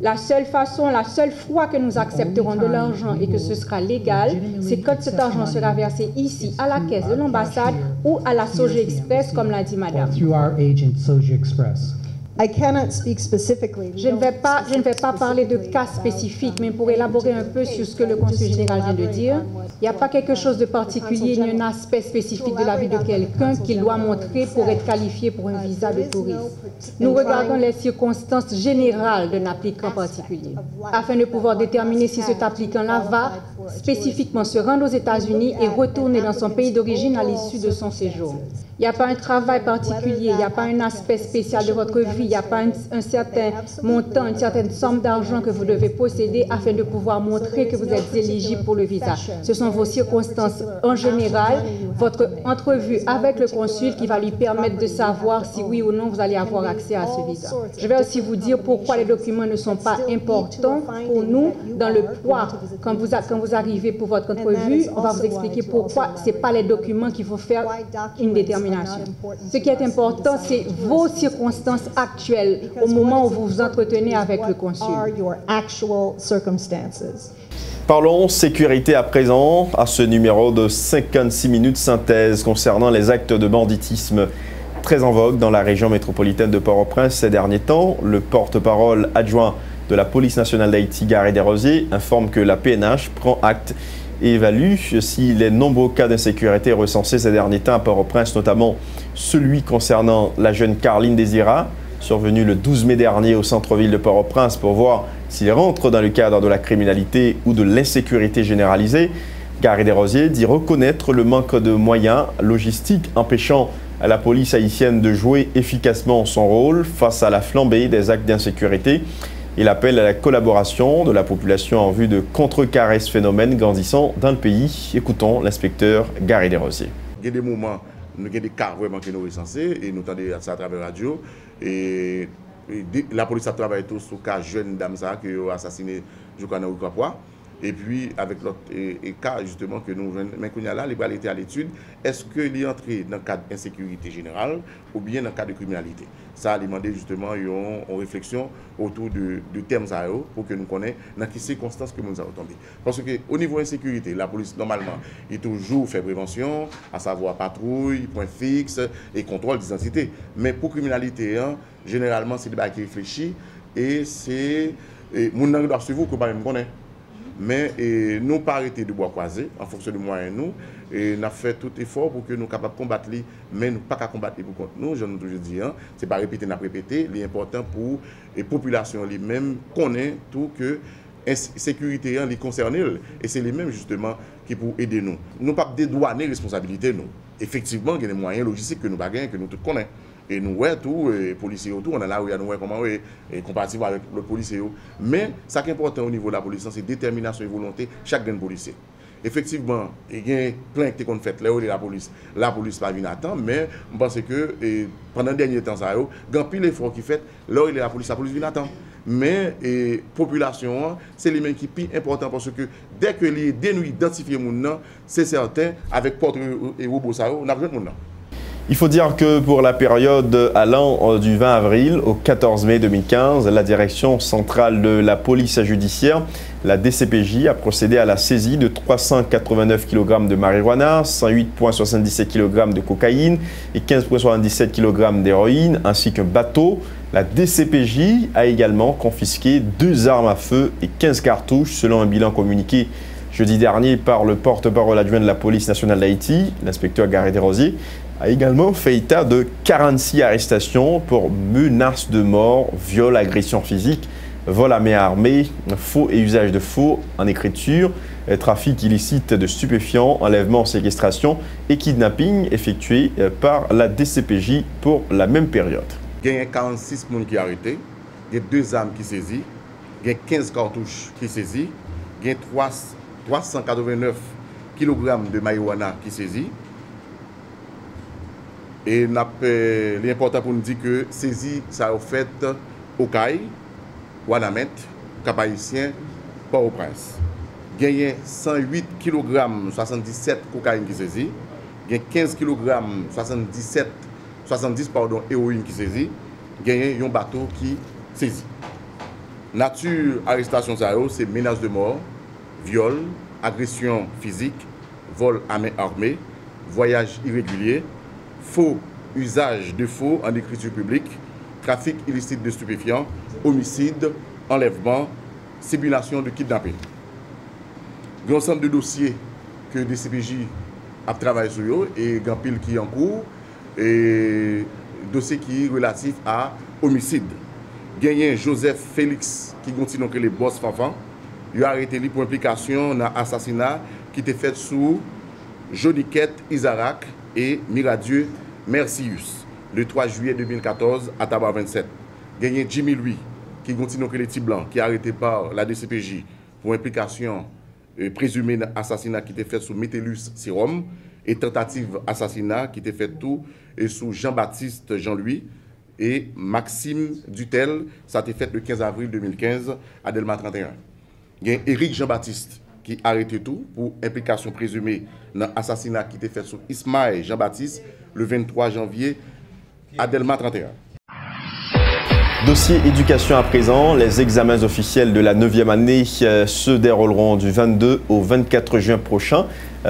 La seule façon, la seule fois que nous accepterons de l'argent et que ce sera légal, c'est quand cet argent sera versé ici, à la caisse de l'ambassade ou à la Sogexpress, comme l'a dit madame. Je ne vais pas parler de cas spécifiques, mais pour élaborer un peu sur ce que le consul général vient de dire, il n'y a pas quelque chose de particulier ni un aspect spécifique de la vie de quelqu'un qu'il doit montrer pour être qualifié pour un visa de tourisme. Nous regardons les circonstances générales d'un applicant particulier, afin de pouvoir déterminer si cet applicant-là va spécifiquement se rendre aux États-Unis et retourner dans son pays d'origine à l'issue de son séjour. Il n'y a pas un travail particulier, il n'y a pas un aspect spécial de votre vie, il n'y a pas un certain montant, une certaine somme d'argent que vous devez posséder afin de pouvoir montrer que vous êtes éligible pour le visa. Ce sont vos circonstances en général, votre entrevue avec le consul qui va lui permettre de savoir si oui ou non vous allez avoir accès à ce visa. Je vais aussi vous dire pourquoi les documents ne sont pas importants pour nous dans le poids. Quand vous arrivez pour votre entrevue, on va vous expliquer pourquoi ce n'est pas les documents qu'il faut faire une détermination. Ce qui est important, c'est vos circonstances actuelles au moment où vous vous entretenez avec le consul. Parlons sécurité à présent, à ce numéro de 56 minutes synthèse concernant les actes de banditisme très en vogue dans la région métropolitaine de Port-au-Prince ces derniers temps. Le porte-parole adjoint de la police nationale d'Haïti, Gary Desrosiers, informe que la PNH prend acte et évalue si les nombreux cas d'insécurité recensés ces derniers temps à Port-au-Prince, notamment celui concernant la jeune Carline Désira, survenue le 12 mai dernier au centre-ville de Port-au-Prince pour voir s'il rentre dans le cadre de la criminalité ou de l'insécurité généralisée. Gary Desrosiers dit reconnaître le manque de moyens logistiques empêchant à la police haïtienne de jouer efficacement son rôle face à la flambée des actes d'insécurité. Il appelle à la collaboration de la population en vue de contrecarrer ce phénomène grandissant dans le pays. Écoutons l'inspecteur Gary Desrosiers. Il y a des moments, nous avons des cas vraiment qui nous recensés et nous entendons ça à travers la radio. Et la police a travaillé tous sur le cas jeune dame qui a assassiné Jokana Oukapoua. Et puis, avec l'autre cas, justement, que nous venons là, il était à l'étude, est-ce qu'il est entré dans le cadre d'insécurité générale ou bien dans le cadre de criminalité? Ça a demandé justement une réflexion autour de thèmes pour que nous connaissions dans quelles circonstances que nous avons tombé. Parce qu'au niveau insécurité, la police, normalement, il toujours fait prévention, à savoir patrouille, point fixe et contrôle d'identité. Mais pour criminalité, généralement, c'est des bails qui réfléchissent et c'est... Nous devons suivre que nous connaissons. Mais nous pas arrêter de bois croisé en fonction de moyens nous et nous avons fait tout effort pour que nous soyons capables de combattre mais nous pas qu'à combattre pour contre nous. Je nous toujours dit c'est pas répéter n'a répéter, l'important pour les populations les mêmes connaît tout que sécurité les concerne et c'est les mêmes justement qui pour aider nous. Nous pas dédouaner responsabilité nous. Effectivement, il y a des moyens logistiques que nous baguons que nous tous connaissons. Et nous voyons tout, les policiers autour, on est là où nous voyons comment compatible avec le policier. Mais ce qui est important au niveau de la police, c'est détermination et volonté chaque policier. Effectivement, il y a plein de choses faites là où la police pas venue à temps, mais je pense que pendant le dernier temps, il y a pile d'efforts qui fait là où la police vient à temps. Mais la population, c'est les mêmes qui sont plus importants parce que dès que les dénoués identifiés, c'est certain, avec porte et robot, on a besoin de monde. Il faut dire que pour la période allant du 20 avril au 14 mai 2015, la Direction centrale de la police judiciaire, la DCPJ, a procédé à la saisie de 389 kg de marijuana, 108,77 kg de cocaïne et 15,77 kg d'héroïne, ainsi qu'un bateau. La DCPJ a également confisqué 2 armes à feu et 15 cartouches, selon un bilan communiqué jeudi dernier par le porte-parole adjoint de la police nationale d'Haïti, l'inspecteur Garé Desrosiers, a également fait état de 46 arrestations pour menaces de mort, viol, agression physique, vol à main armée, faux et usage de faux en écriture, trafic illicite de stupéfiants, enlèvement, séquestration et kidnapping effectués par la DCPJ pour la même période. Il y a 46 personnes qui sont arrêtées, il y a 2 armes qui sont saisies, il y a 15 cartouches qui sont saisies, il y a 389 kg de marijuana qui sont saisis. Et l'important pour nous dire que saisie, ça a fait au CAI, Wanamet, Cap-Haïtien, Port-au-Prince. Il y a 108 kg 77 cocaïne qui saisit, il y a 15 kg 70 héroïne qui saisit, il y a un bateau qui saisit. Nature arrestation, c'est menace de mort, viol, agression physique, vol à main armée, voyage irrégulier, faux usage de faux en écriture publique, trafic illicite de stupéfiants, homicide, enlèvement, simulation de kidnapping. Il y a un ensemble de dossiers que le DCPJ a travaillé sur eux et il y a un pile qui est en cours et dossier qui est relatif à homicide. Il y a Joseph Félix qui continue que les boss Fafan. Il a arrêté lui pour implication dans l'assassinat qui était fait sous Joniquette Isaac et Miradieu Mercius le 3 juillet 2014 à Tabar 27. Il y a Jimmy Louis qui continue que les petits blancs qui est arrêté par la DCPJ pour implication présumée dans l'assassinat qui était fait sous Métellus Sirom et tentative assassinat qui était fait tout et sous Jean-Baptiste Jean-Louis et Maxime Dutel, ça a été fait le 15 avril 2015 à Delma 31. Il y a Éric Jean-Baptiste qui a arrêté tout pour implication présumée dans l'assassinat qui était fait sous Ismaël Jean-Baptiste le 23 janvier à Delma 31. Dossier éducation à présent, les examens officiels de la 9e année se dérouleront du 22 au 24 juin prochain.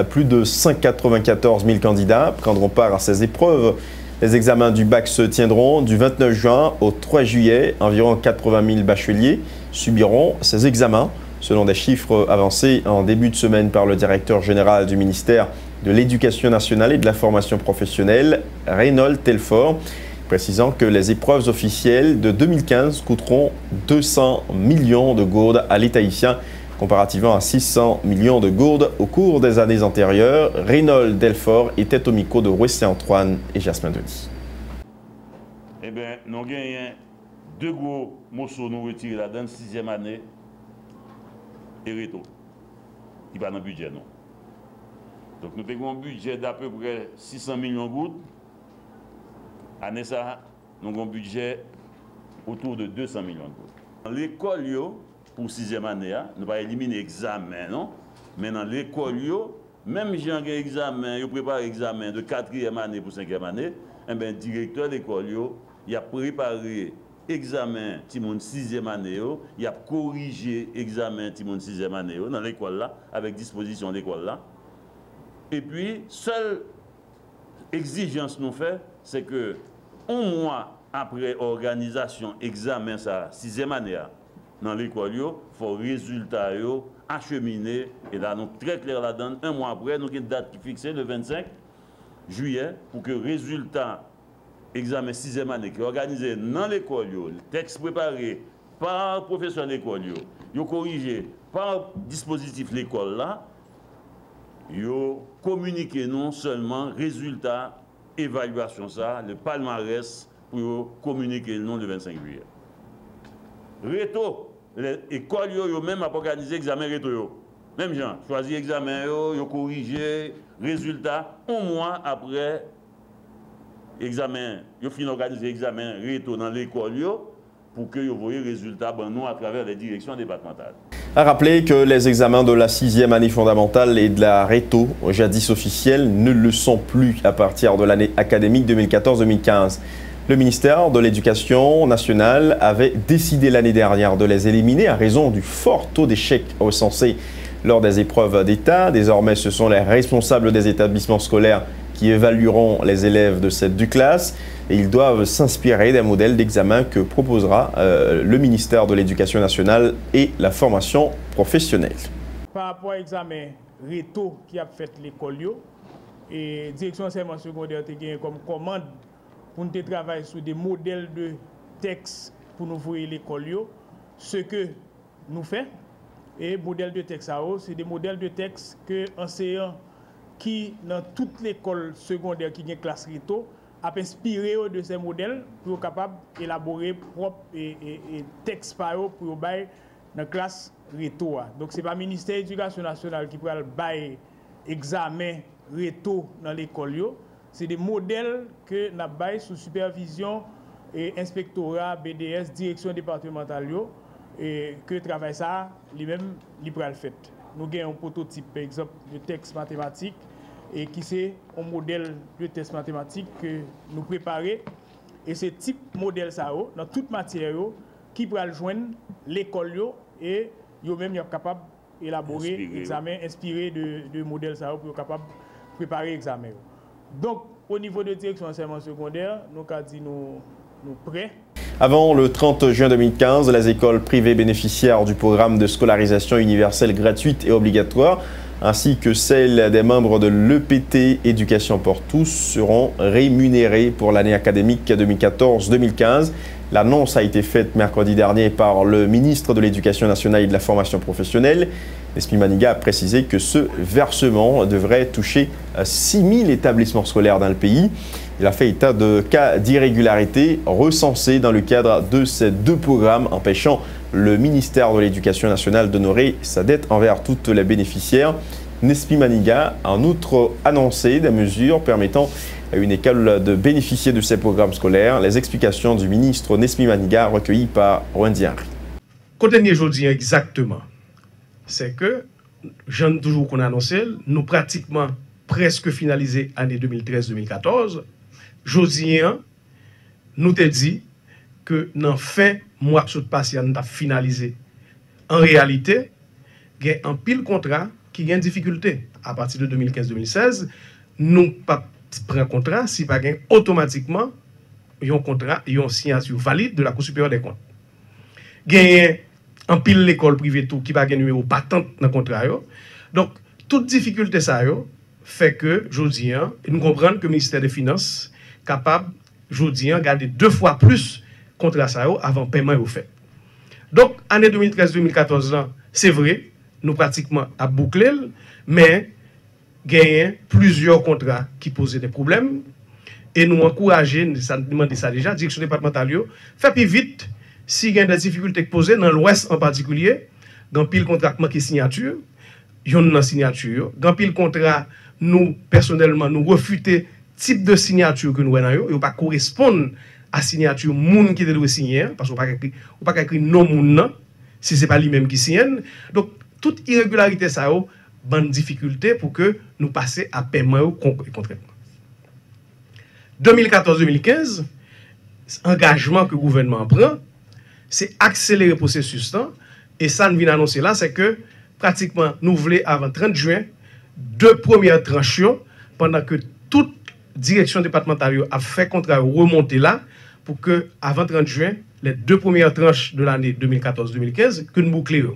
Plus de 194 000 candidats prendront part à ces épreuves. Les examens du bac se tiendront du 29 juin au 3 juillet. Environ 80 000 bacheliers subiront ces examens, selon des chiffres avancés en début de semaine par le directeur général du ministère de l'Éducation nationale et de la formation professionnelle, Reynold Telfort, précisant que les épreuves officielles de 2015 coûteront 200 millions de gourdes à l'État haïtien, comparativement à 600 millions de gourdes au cours des années antérieures. Reynold Telfort était au micro de Rouessé Antoine et Jasmin Denis. Eh bien, nous avons 2 gros morceaux nous retirés là dans la 6e année et Réto. Il va dans le budget, non. Donc nous avons un budget d'à peu près 600 millions de gourdes. Année ça, nous avons un budget autour de 200 millions de gourdes. L'école, pour 6e année, nous ne pas éliminer l'examen, non? Mais dans l'école, même si j'ai un examen, je prépare l'examen de 4e année pour 5e année, eh bien, le directeur de l'école, il a préparé l'examen de 6e année, il a corrigé l'examen de 6e année dans l'école là, avec disposition de l'école là. Et puis, seule exigence nous fait, c'est que un mois après organisation examen ça 6e année dans l'école, il faut résultat acheminer et là nous très clair là-dedans. Un mois après, nous avons une date qui est fixée le 25 juillet pour que résultat examen 6e année qui est organisé dans l'école, texte préparé par professeur de l'école, corrigé par dispositif l'école là, communiquer non seulement résultat évaluation ça, le palmarès pour communiquer le nom le 25 juillet. Réto, l'école même a organisé l'examen réto. Même gens, choisi examen, corrigé, résultat, un mois après examen, ils finissent d'organiser l'examen réto dans l'école pour que vous voyez les résultats à travers les directions départementales. À rappeler que les examens de la 6e année fondamentale et de la réto, jadis officiels, ne le sont plus à partir de l'année académique 2014-2015. Le ministère de l'Éducation nationale avait décidé l'année dernière de les éliminer à raison du fort taux d'échec recensé lors des épreuves d'État. Désormais, ce sont les responsables des établissements scolaires qui évalueront les élèves de cette classe et ils doivent s'inspirer des modèles d'examen que proposera le ministère de l'Éducation nationale et la formation professionnelle. Par rapport à l'examen réto qui a fait l'école, et direction enseignement secondaire a gagné comme commande pour nous travailler sur des modèles de texte pour nous voir l'école, ce que nous faisons. Et modèles de texte, c'est des modèles de texte que enseignants qui, dans toute l'école secondaire qui a une classe réto, a inspiré de ces modèles pour être capable d'élaborer propre et texte pour bailler dans la classe réto. Donc, ce n'est pas le ministère de l'Éducation nationale qui pourra bailler examen réto dans l'école. C'est des modèles que nous avons sous supervision et inspectorat, BDS, direction départementale, et que travail ça, lui-même, il pourra le faire. Nous avons un prototype, par exemple, de texte mathématique, et qui c'est un modèle de test mathématique que nous préparons. Et ce type de modèle, ça, dans toute matière, qui pourra le joindre l'école, et eux-mêmes sont capables d'élaborer l'examen inspiré de modèles ça, pour être capable de préparer l'examen. Donc, au niveau de direction enseignement secondaire, nous avons dit nous prêts. Avant le 30 juin 2015, les écoles privées bénéficiaires du programme de scolarisation universelle gratuite et obligatoire, ainsi que celles des membres de l'EPT Éducation pour tous, seront rémunérées pour l'année académique 2014-2015. L'annonce a été faite mercredi dernier par le ministre de l'Éducation nationale et de la formation professionnelle. Nespi Maniga a précisé que ce versement devrait toucher 6 000 établissements scolaires dans le pays. Il a fait état de cas d'irrégularité recensés dans le cadre de ces deux programmes, empêchant le ministère de l'Éducation nationale d'honorer sa dette envers toutes les bénéficiaires. Nespi Maniga a en outre annoncé des mesures permettant à une école de bénéficier de ces programmes scolaires. Les explications du ministre Nespi Maniga recueillies par Wendy Henry. Contenu aujourd'hui exactement, c'est que, j'en toujours qu'on a annoncé, nous pratiquement presque finalisé l'année 2013-2014. Aujourd'hui, nous te dit que dans fin mois de patient nous avons finalisé. En réalité, il y a un pile contrat qui a une difficulté. À partir de 2015-2016, nous pas prend contrat si pas automatiquement un contrat et une signature valide de la Cour supérieure des comptes. Il y a un pile l'école privée tout qui va gagner numéro patente dans le contrat. Donc, toute difficulté ça fait que aujourd'hui, nous comprenons que le ministère des Finances est capable aujourd'hui de garder 2 fois plus contrat ça avant paiement au fait. Donc, année 2013-2014, c'est vrai, nous pratiquement à boucler, mais gagner plusieurs contrats qui posaient des problèmes et nous encourager, ça demande ça déjà, direction départementale, fait plus vite si il y a des difficultés posées dans l'Ouest en particulier, dans pile contrat qui signature, il y a une signature, dans pile contrat, nous personnellement, nous refuter type de signature que nous avons, et pas correspondre à signature moun qui doit signer, parce qu'on ne pas écrire non moun si ce n'est pas lui-même qui signe. Donc, toute irrégularité, ça a une difficulté pour que nous passions à paiement concrètement. 2014-2015, engagement que le gouvernement prend, c'est accélérer le processus. Et ça, nous vient annoncer là, c'est que pratiquement, nous voulons, avant 30 juin, 2 premières tranches, pendant que toute direction départementale a fait contrat remonter là, pour que, avant 30 juin, les 2 premières tranches de l'année 2014-2015, que nous bouclions.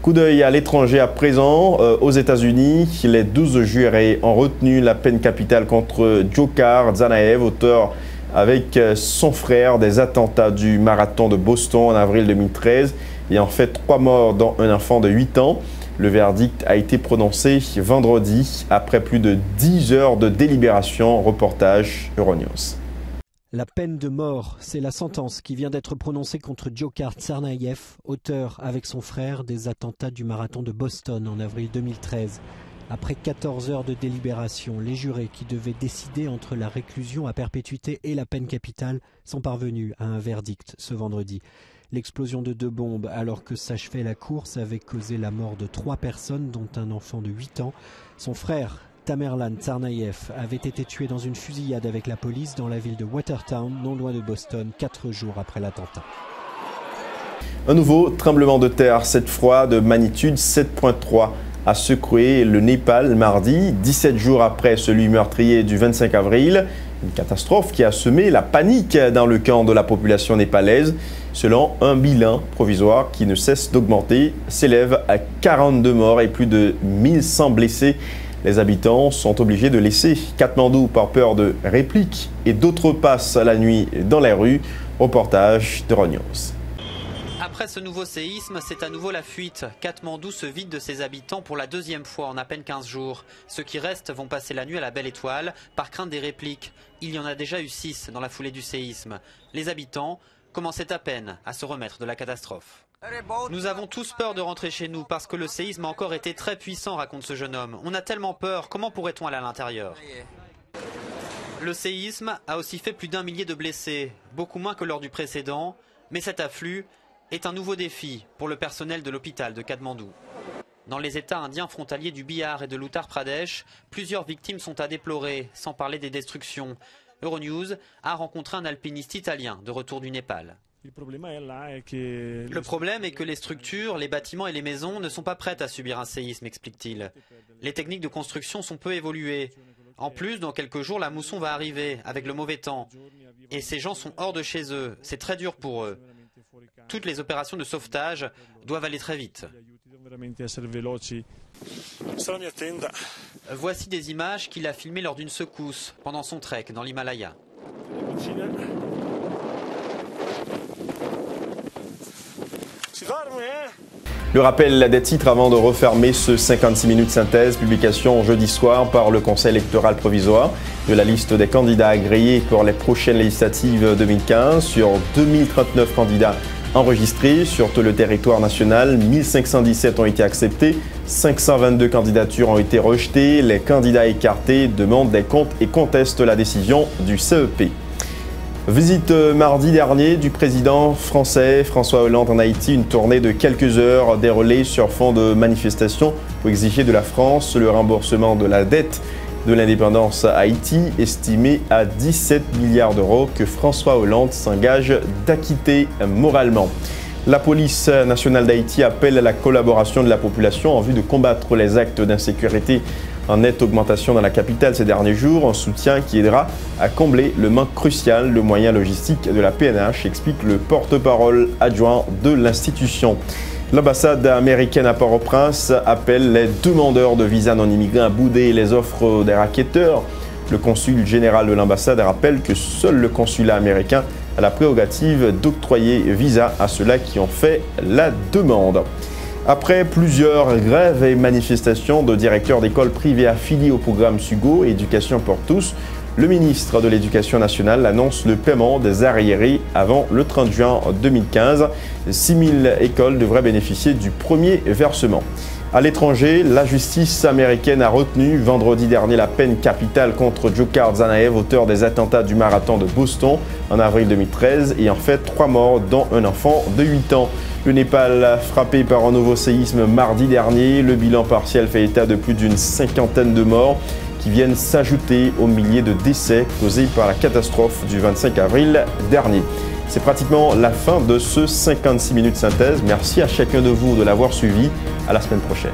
Coup d'œil à l'étranger à présent. Aux États-Unis, les 12 jurés ont retenu la peine capitale contre Dzhokhar Tsarnaev, auteur avec son frère des attentats du marathon de Boston en avril 2013, ayant fait 3 morts dont un enfant de 8 ans. Le verdict a été prononcé vendredi après plus de 10 heures de délibération. Reportage Euronews. La peine de mort, c'est la sentence qui vient d'être prononcée contre Dzhokhar Tsarnaev, auteur avec son frère des attentats du marathon de Boston en avril 2013. Après 14 heures de délibération, les jurés qui devaient décider entre la réclusion à perpétuité et la peine capitale sont parvenus à un verdict ce vendredi. L'explosion de 2 bombes alors que s'achevait la course avait causé la mort de 3 personnes, dont un enfant de 8 ans. Son frère, Tamerlan Tsarnaev, avait été tué dans une fusillade avec la police dans la ville de Watertown, non loin de Boston, 4 jours après l'attentat. Un nouveau tremblement de terre, cette fois de magnitude 7.3, a secoué le Népal mardi, 17 jours après celui meurtrier du 25 avril. Une catastrophe qui a semé la panique dans le camp de la population népalaise. Selon un bilan provisoire qui ne cesse d'augmenter, s'élève à 42 morts et plus de 1100 blessés. Les habitants sont obligés de laisser Katmandou par peur de répliques et d'autres passent la nuit dans les rues. Reportage de Rognos. Après ce nouveau séisme, c'est à nouveau la fuite. Katmandou se vide de ses habitants pour la 2e fois en à peine 15 jours. Ceux qui restent vont passer la nuit à la Belle Étoile par crainte des répliques. Il y en a déjà eu 6 dans la foulée du séisme. Les habitants commençaient à peine à se remettre de la catastrophe. Nous avons tous peur de rentrer chez nous parce que le séisme a encore été très puissant, raconte ce jeune homme. On a tellement peur, comment pourrait-on aller à l'intérieur ? Le séisme a aussi fait plus d'1 millier de blessés, beaucoup moins que lors du précédent, mais cet afflux est un nouveau défi pour le personnel de l'hôpital de Katmandou. Dans les États indiens frontaliers du Bihar et de l'Uttar Pradesh, plusieurs victimes sont à déplorer, sans parler des destructions. Euronews a rencontré un alpiniste italien de retour du Népal. Le problème est que les structures, les bâtiments et les maisons ne sont pas prêtes à subir un séisme, explique-t-il. Les techniques de construction sont peu évoluées. En plus, dans quelques jours, la mousson va arriver, avec le mauvais temps. Et ces gens sont hors de chez eux. C'est très dur pour eux. Toutes les opérations de sauvetage doivent aller très vite. Voici des images qu'il a filmées lors d'une secousse, pendant son trek dans l'Himalaya. Le rappel des titres avant de refermer ce 56 minutes synthèse, publication jeudi soir par le Conseil électoral provisoire de la liste des candidats agréés pour les prochaines législatives 2015 sur 2039 candidats enregistrés sur tout le territoire national. 1517 ont été acceptés, 522 candidatures ont été rejetées. Les candidats écartés demandent des comptes et contestent la décision du CEP. Visite mardi dernier du président français François Hollande en Haïti, une tournée de quelques heures déroulée sur fond de manifestations pour exiger de la France le remboursement de la dette de l'indépendance à Haïti, estimée à 17 milliards d'euros que François Hollande s'engage d'acquitter moralement. La police nationale d'Haïti appelle à la collaboration de la population en vue de combattre les actes d'insécurité en nette augmentation dans la capitale ces derniers jours, un soutien qui aidera à combler le manque crucial de moyens logistiques de la PNH, explique le porte-parole adjoint de l'institution. L'ambassade américaine à Port-au-Prince appelle les demandeurs de visa non immigrants à bouder les offres des racketteurs. Le consul général de l'ambassade rappelle que seul le consulat américain a la prérogative d'octroyer visa à ceux-là qui ont fait la demande. Après plusieurs grèves et manifestations de directeurs d'écoles privées affiliés au programme SUGO Éducation pour tous, le ministre de l'Éducation nationale annonce le paiement des arriérés avant le 30 juin 2015. 6 000 écoles devraient bénéficier du premier versement. À l'étranger, la justice américaine a retenu vendredi dernier la peine capitale contre Dzhokhar Tsarnaev, auteur des attentats du marathon de Boston en avril 2013 et en fait 3 morts, dont un enfant de 8 ans. Le Népal, frappé par un nouveau séisme mardi dernier, le bilan partiel fait état de plus d'une 50aine de morts qui viennent s'ajouter aux milliers de décès causés par la catastrophe du 25 avril dernier. C'est pratiquement la fin de ce 56 minutes synthèse. Merci à chacun de vous de l'avoir suivi. À la semaine prochaine.